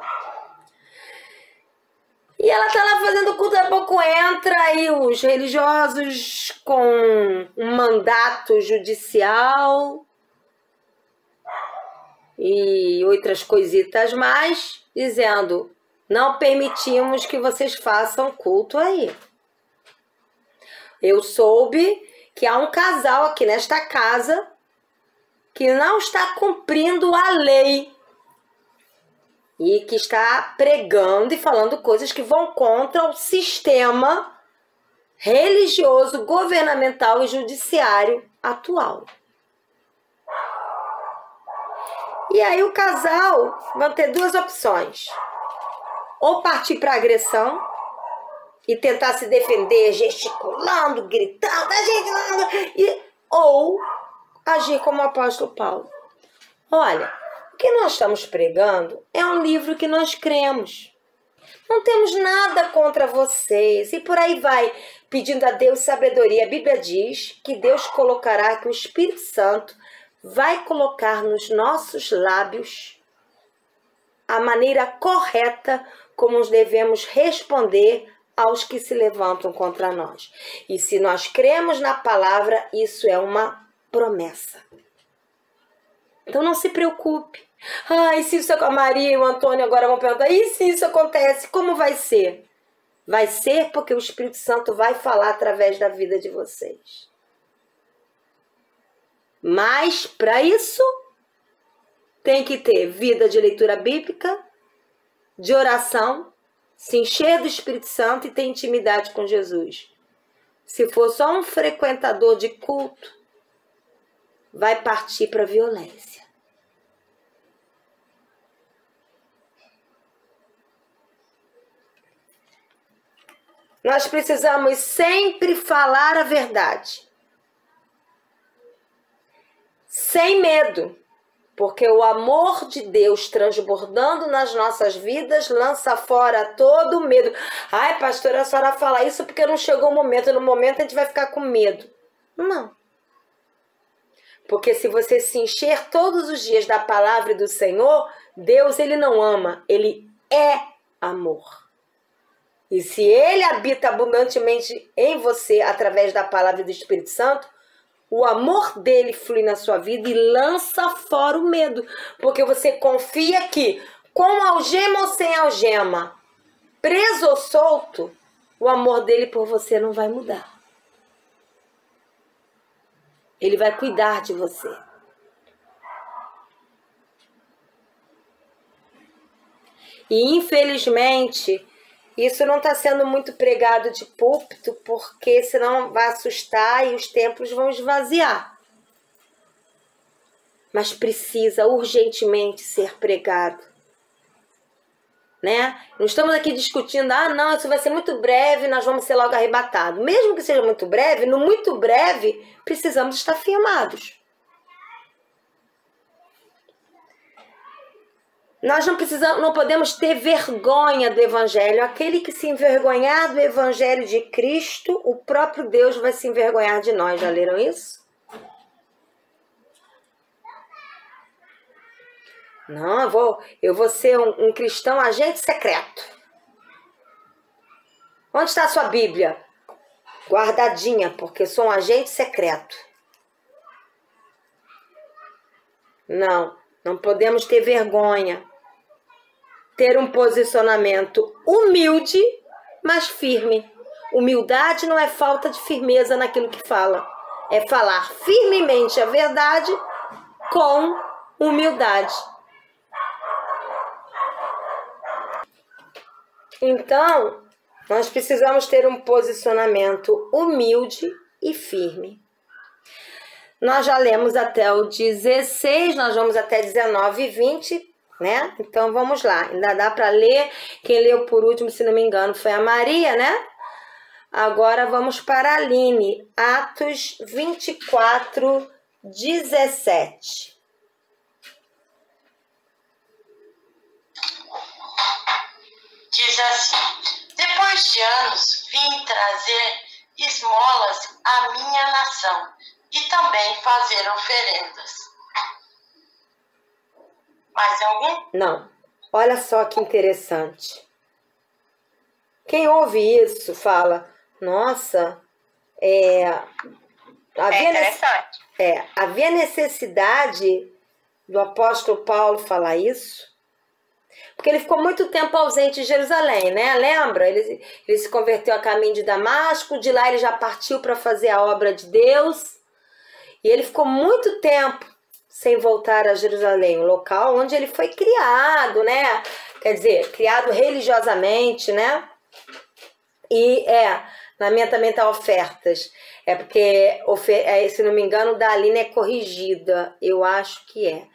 E ela está lá fazendo culto, daqui a pouco entra aí os religiosos com um mandato judicial e outras coisitas mais, dizendo, não permitimos que vocês façam culto aí. Eu soube que há um casal aqui nesta casa que não está cumprindo a lei e que está pregando e falando coisas que vão contra o sistema religioso, governamental e judiciário atual. E aí o casal vai ter duas opções. Ou partir para agressão e tentar se defender, gesticulando, gritando, ou agir como o apóstolo Paulo. Olha, o que nós estamos pregando é um livro que nós cremos. Não temos nada contra vocês. E por aí vai, pedindo a Deus sabedoria. A Bíblia diz que Deus colocará, que o Espírito Santo vai colocar nos nossos lábios a maneira correta como nós devemos responder aos que se levantam contra nós. E se nós cremos na palavra, isso é uma promessa. Então não se preocupe. E se isso, a Maria e o Antônio agora vão perguntar, e se isso acontece, como vai ser? Vai ser porque o Espírito Santo vai falar através da vida de vocês. Mas, para isso, tem que ter vida de leitura bíblica, de oração, se encher do Espírito Santo e ter intimidade com Jesus. Se for só um frequentador de culto, vai partir para a violência. Nós precisamos sempre falar a verdade. Sem medo, porque o amor de Deus transbordando nas nossas vidas lança fora todo medo. Ai, pastora, a senhora fala isso porque não chegou o momento. No momento a gente vai ficar com medo. Não. Porque se você se encher todos os dias da palavra do Senhor, Deus, ele não ama, ele é amor. E se ele habita abundantemente em você através da palavra do Espírito Santo, o amor dele flui na sua vida e lança fora o medo. Porque você confia que, com algema ou sem algema, preso ou solto, o amor dele por você não vai mudar. Ele vai cuidar de você. E, infelizmente, isso não está sendo muito pregado de púlpito, porque senão vai assustar e os templos vão esvaziar. Mas precisa urgentemente ser pregado. Né? Não estamos aqui discutindo, não, isso vai ser muito breve, nós vamos ser logo arrebatados. Mesmo que seja muito breve, no muito breve, precisamos estar firmados. Nós não podemos ter vergonha do Evangelho. Aquele que se envergonhar do Evangelho de Cristo, o próprio Deus vai se envergonhar de nós. Já leram isso? Não, eu vou ser um cristão agente secreto. Onde está a sua Bíblia? Guardadinha, porque sou um agente secreto. Não podemos ter vergonha. Ter um posicionamento humilde, mas firme. Humildade não é falta de firmeza naquilo que fala. É falar firmemente a verdade com humildade. Então, nós precisamos ter um posicionamento humilde e firme. Nós já lemos até o 16, nós vamos até 19 e 20, né? Então, vamos lá. Ainda dá para ler. Quem leu por último, se não me engano, foi a Maria, né? Agora vamos para a Aline. Atos 24, 17. Diz assim: depois de anos vim trazer esmolas à minha nação e também fazer oferendas. Mais algum? Não. Olha só que interessante. Quem ouve isso fala, nossa, havia necessidade do apóstolo Paulo falar isso? Porque ele ficou muito tempo ausente de Jerusalém, né? Lembra? Ele se converteu a caminho de Damasco, de lá ele já partiu para fazer a obra de Deus. E ele ficou muito tempo sem voltar a Jerusalém, o local onde ele foi criado, né? Quer dizer, criado religiosamente, né? E na minha também tá ofertas. É porque, se não me engano, da Aline é corrigida. Eu acho que é.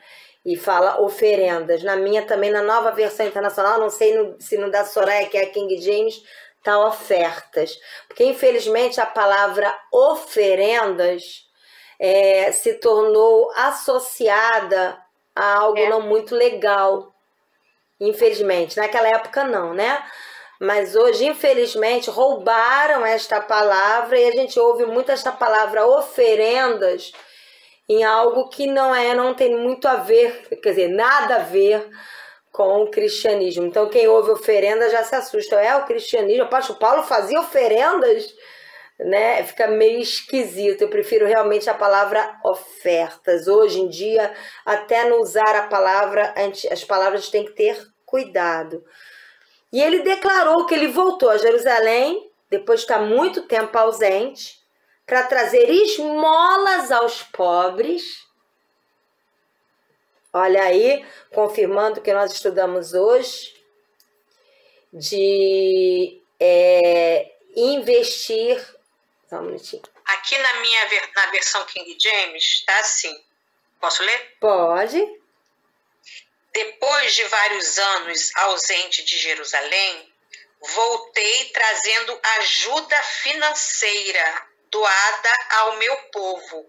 e fala oferendas. Na minha também, na Nova Versão Internacional, não sei se no da Soraya, que é a King James, tá ofertas. Porque, infelizmente, a palavra oferendas se tornou associada a algo não muito legal. Infelizmente. Naquela época, não, né? Mas hoje, infelizmente, roubaram esta palavra e a gente ouve muito esta palavra oferendas em algo que não tem muito a ver, quer dizer, nada a ver com o cristianismo. Então, quem ouve oferenda já se assusta. O cristianismo, o apóstolo Paulo fazia oferendas, né? Fica meio esquisito. Eu prefiro realmente a palavra ofertas. Hoje em dia, até não usar a palavra, as palavras têm que ter cuidado. E ele declarou que ele voltou a Jerusalém, depois de estar muito tempo ausente, para trazer esmolas aos pobres. Olha aí, confirmando o que nós estudamos hoje, de investir. Só um minutinho. Aqui na versão King James está assim. Posso ler? Pode. Depois de vários anos ausente de Jerusalém, voltei trazendo ajuda financeira doada ao meu povo,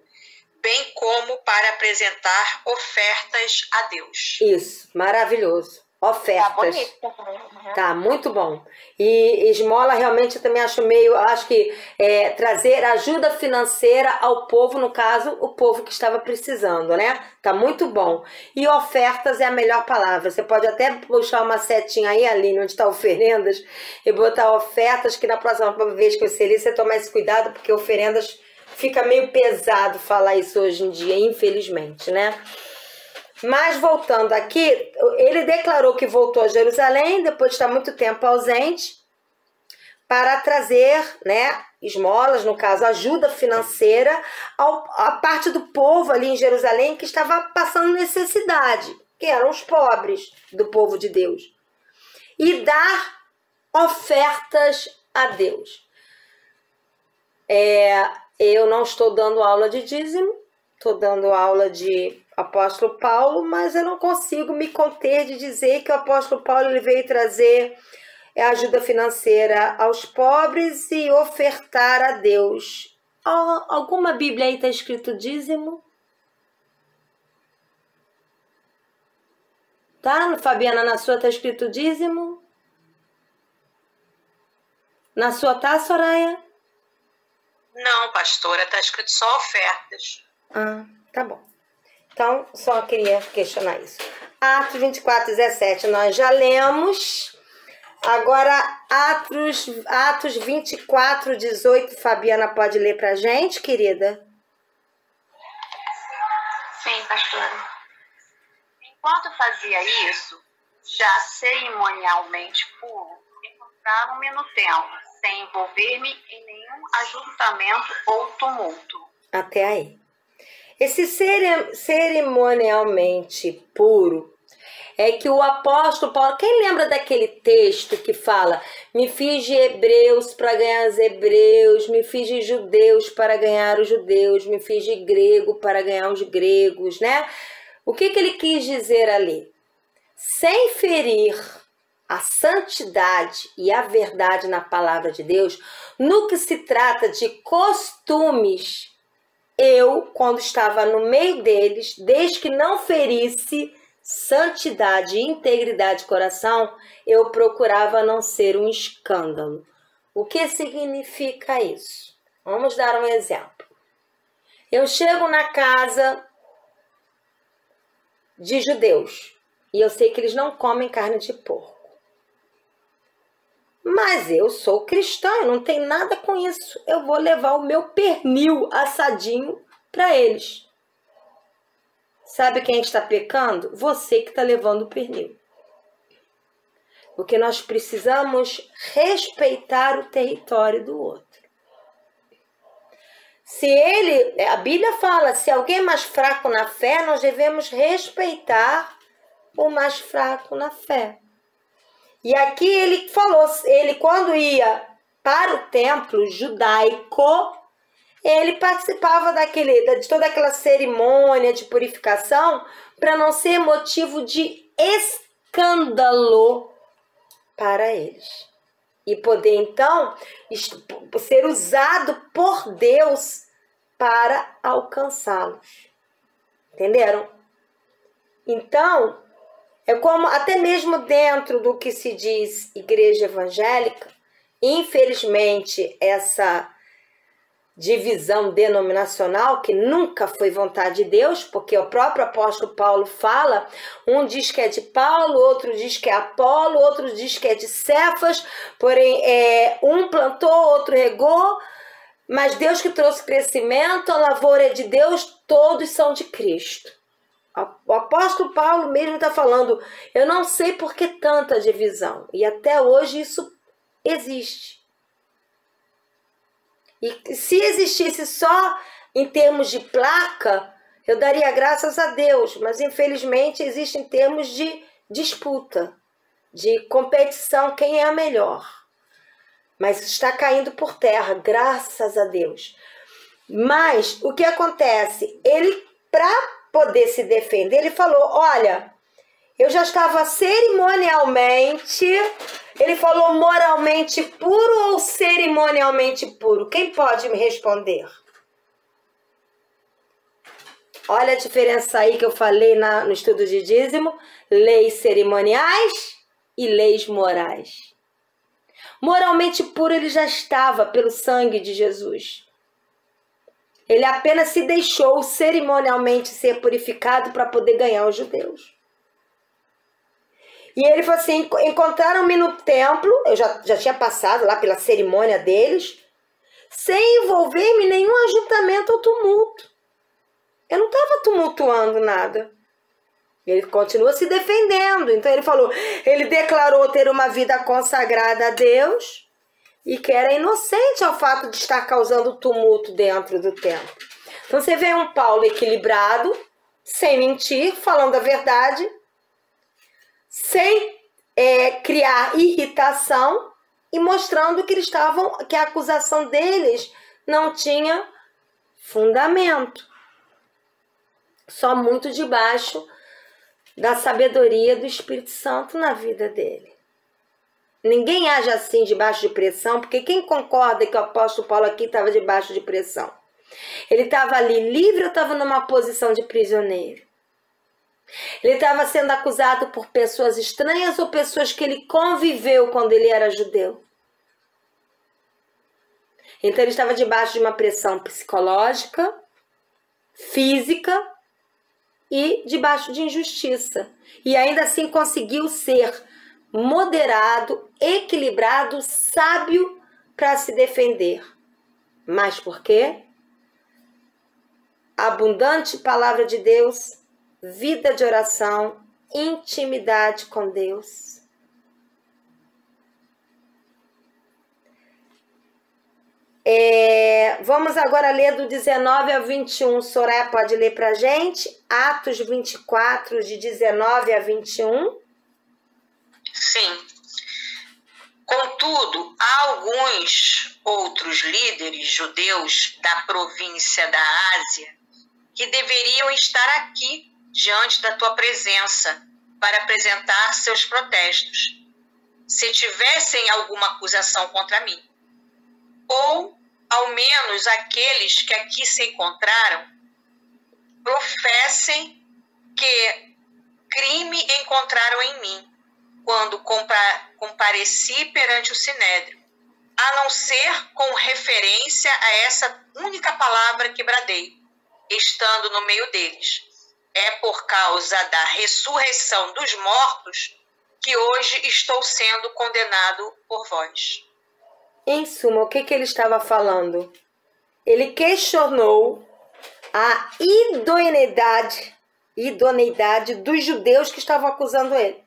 bem como para apresentar ofertas a Deus. Isso, maravilhoso. Ofertas. Tá bonito. Tá, muito bom. E esmola realmente eu também acho que trazer ajuda financeira ao povo, no caso, o povo que estava precisando, né? Tá muito bom. E ofertas é a melhor palavra. Você pode até puxar uma setinha aí, Aline, onde está oferendas, e botar ofertas, que na próxima vez que você ler, você toma esse cuidado, porque oferendas fica meio pesado falar isso hoje em dia, infelizmente, né? Mas voltando aqui, ele declarou que voltou a Jerusalém, depois de estar muito tempo ausente, para trazer, né, esmolas, no caso, ajuda financeira, à parte do povo ali em Jerusalém que estava passando necessidade, que eram os pobres do povo de Deus. E dar ofertas a Deus. Eu não estou dando aula de dízimo, estou dando aula de apóstolo Paulo, mas eu não consigo me conter de dizer que o apóstolo Paulo ele veio trazer ajuda financeira aos pobres e ofertar a Deus. Alguma Bíblia aí está escrito dízimo? Tá, Fabiana, na sua está escrito dízimo? Na sua tá, Soraya? Não, pastora, está escrito só ofertas. Tá bom. Então, só queria questionar isso. Atos 24, 17, nós já lemos. Agora, Atos 24, 18, Fabiana pode ler pra gente, querida? Sim, pastora. Enquanto fazia isso, já cerimonialmente puro, encontrava-me no templo, sem envolver-me em nenhum ajuntamento ou tumulto. Até aí. Esse cerimonialmente puro é que o apóstolo Paulo... Quem lembra daquele texto que fala: me fiz de hebreus para ganhar os hebreus, me fiz de judeus para ganhar os judeus, me fiz de grego para ganhar os gregos, né? O que ele quis dizer ali? Sem ferir a santidade e a verdade na palavra de Deus, no que se trata de costumes, eu, quando estava no meio deles, desde que não ferisse santidade e integridade de coração, eu procurava não ser um escândalo. O que significa isso? Vamos dar um exemplo. Eu chego na casa de judeus e eu sei que eles não comem carne de porco. Mas eu sou cristã, eu não tenho nada com isso. Eu vou levar o meu pernil assadinho para eles. Sabe quem está pecando? Você que está levando o pernil. Porque nós precisamos respeitar o território do outro. A Bíblia fala, se alguém é mais fraco na fé, nós devemos respeitar o mais fraco na fé. E aqui ele falou, ele quando ia para o templo judaico, ele participava de toda aquela cerimônia de purificação, para não ser motivo de escândalo para eles. E poder, então, ser usado por Deus para alcançá-los. Entenderam? Então, é como até mesmo dentro do que se diz igreja evangélica, infelizmente, essa divisão denominacional, que nunca foi vontade de Deus, porque o próprio apóstolo Paulo fala, um diz que é de Paulo, outro diz que é Apolo, outro diz que é de Cefas, porém um plantou, outro regou, mas Deus que trouxe crescimento, a lavoura é de Deus, todos são de Cristo. O apóstolo Paulo mesmo está falando, eu não sei por que tanta divisão, e até hoje isso existe. E se existisse só em termos de placa, eu daria graças a Deus, mas infelizmente existe em termos de disputa, de competição, quem é a melhor. Mas está caindo por terra, graças a Deus. Mas o que acontece? Ele, para poder se defender, ele falou, olha, eu já estava cerimonialmente, ele falou moralmente puro ou cerimonialmente puro? Quem pode me responder? Olha a diferença aí que eu falei no estudo de dízimo, leis cerimoniais e leis morais. Moralmente puro ele já estava pelo sangue de Jesus. Ele apenas se deixou cerimonialmente ser purificado para poder ganhar os judeus. E ele falou assim, encontraram-me no templo, eu já tinha passado lá pela cerimônia deles, sem envolver-me em nenhum ajuntamento ou tumulto. Eu não estava tumultuando nada. Ele continua se defendendo. Então ele falou, ele declarou ter uma vida consagrada a Deus e que era inocente ao fato de estar causando tumulto dentro do templo. Então você vê um Paulo equilibrado, sem mentir, falando a verdade, sem criar irritação e mostrando que a acusação deles não tinha fundamento. Só muito debaixo da sabedoria do Espírito Santo na vida dele. Ninguém age assim debaixo de pressão, porque quem concorda que o apóstolo Paulo aqui estava debaixo de pressão? Ele estava ali livre ou estava numa posição de prisioneiro? Ele estava sendo acusado por pessoas estranhas ou pessoas que ele conviveu quando ele era judeu? Então ele estava debaixo de uma pressão psicológica, física e debaixo de injustiça. E ainda assim conseguiu ser moderado, equilibrado, sábio para se defender. Mas por quê? Abundante palavra de Deus, vida de oração, intimidade com Deus. Vamos agora ler do 19 ao 21. Soraya pode ler para a gente? Atos 24, de 19 a 21. Sim. Contudo, há alguns outros líderes judeus da província da Ásia que deveriam estar aqui diante da tua presença para apresentar seus protestos, se tivessem alguma acusação contra mim. Ou, ao menos, aqueles que aqui se encontraram, professem que crime encontraram em mim, quando compareci perante o Sinédrio, a não ser com referência a essa única palavra que bradei, estando no meio deles. É por causa da ressurreição dos mortos que hoje estou sendo condenado por vós. Em suma, o que ele estava falando? Ele questionou a idoneidade dos judeus que estavam acusando ele.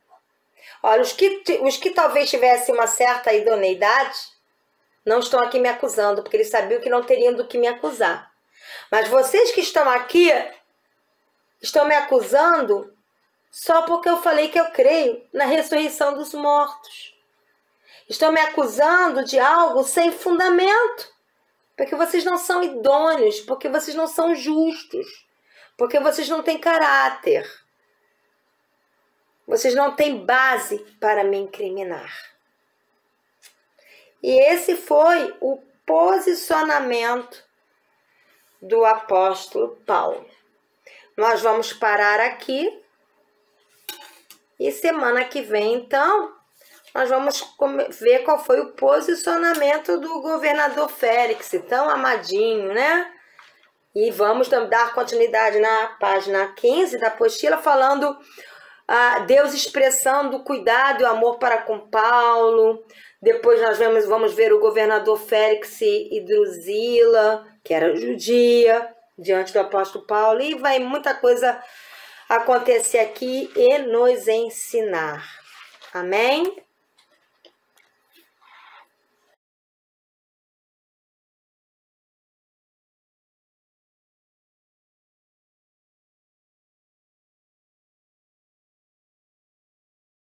Olha, os que talvez tivessem uma certa idoneidade não estão aqui me acusando, porque eles sabiam que não teriam do que me acusar. Mas vocês que estão aqui estão me acusando só porque eu falei que eu creio na ressurreição dos mortos. Estão me acusando de algo sem fundamento, porque vocês não são idôneos, porque vocês não são justos, porque vocês não têm caráter. vocês não têm base para me incriminar. E esse foi o posicionamento do apóstolo Paulo. Nós vamos parar aqui e semana que vem, então, nós vamos ver qual foi o posicionamento do governador Félix, tão amadinho, né? E vamos dar continuidade na página 15 da apostila, falando Deus expressando o cuidado e o amor para com Paulo. Depois nós vamos ver o governador Félix e Drusila, que era judia, diante do apóstolo Paulo. E vai muita coisa acontecer aqui e nos ensinar. Amém?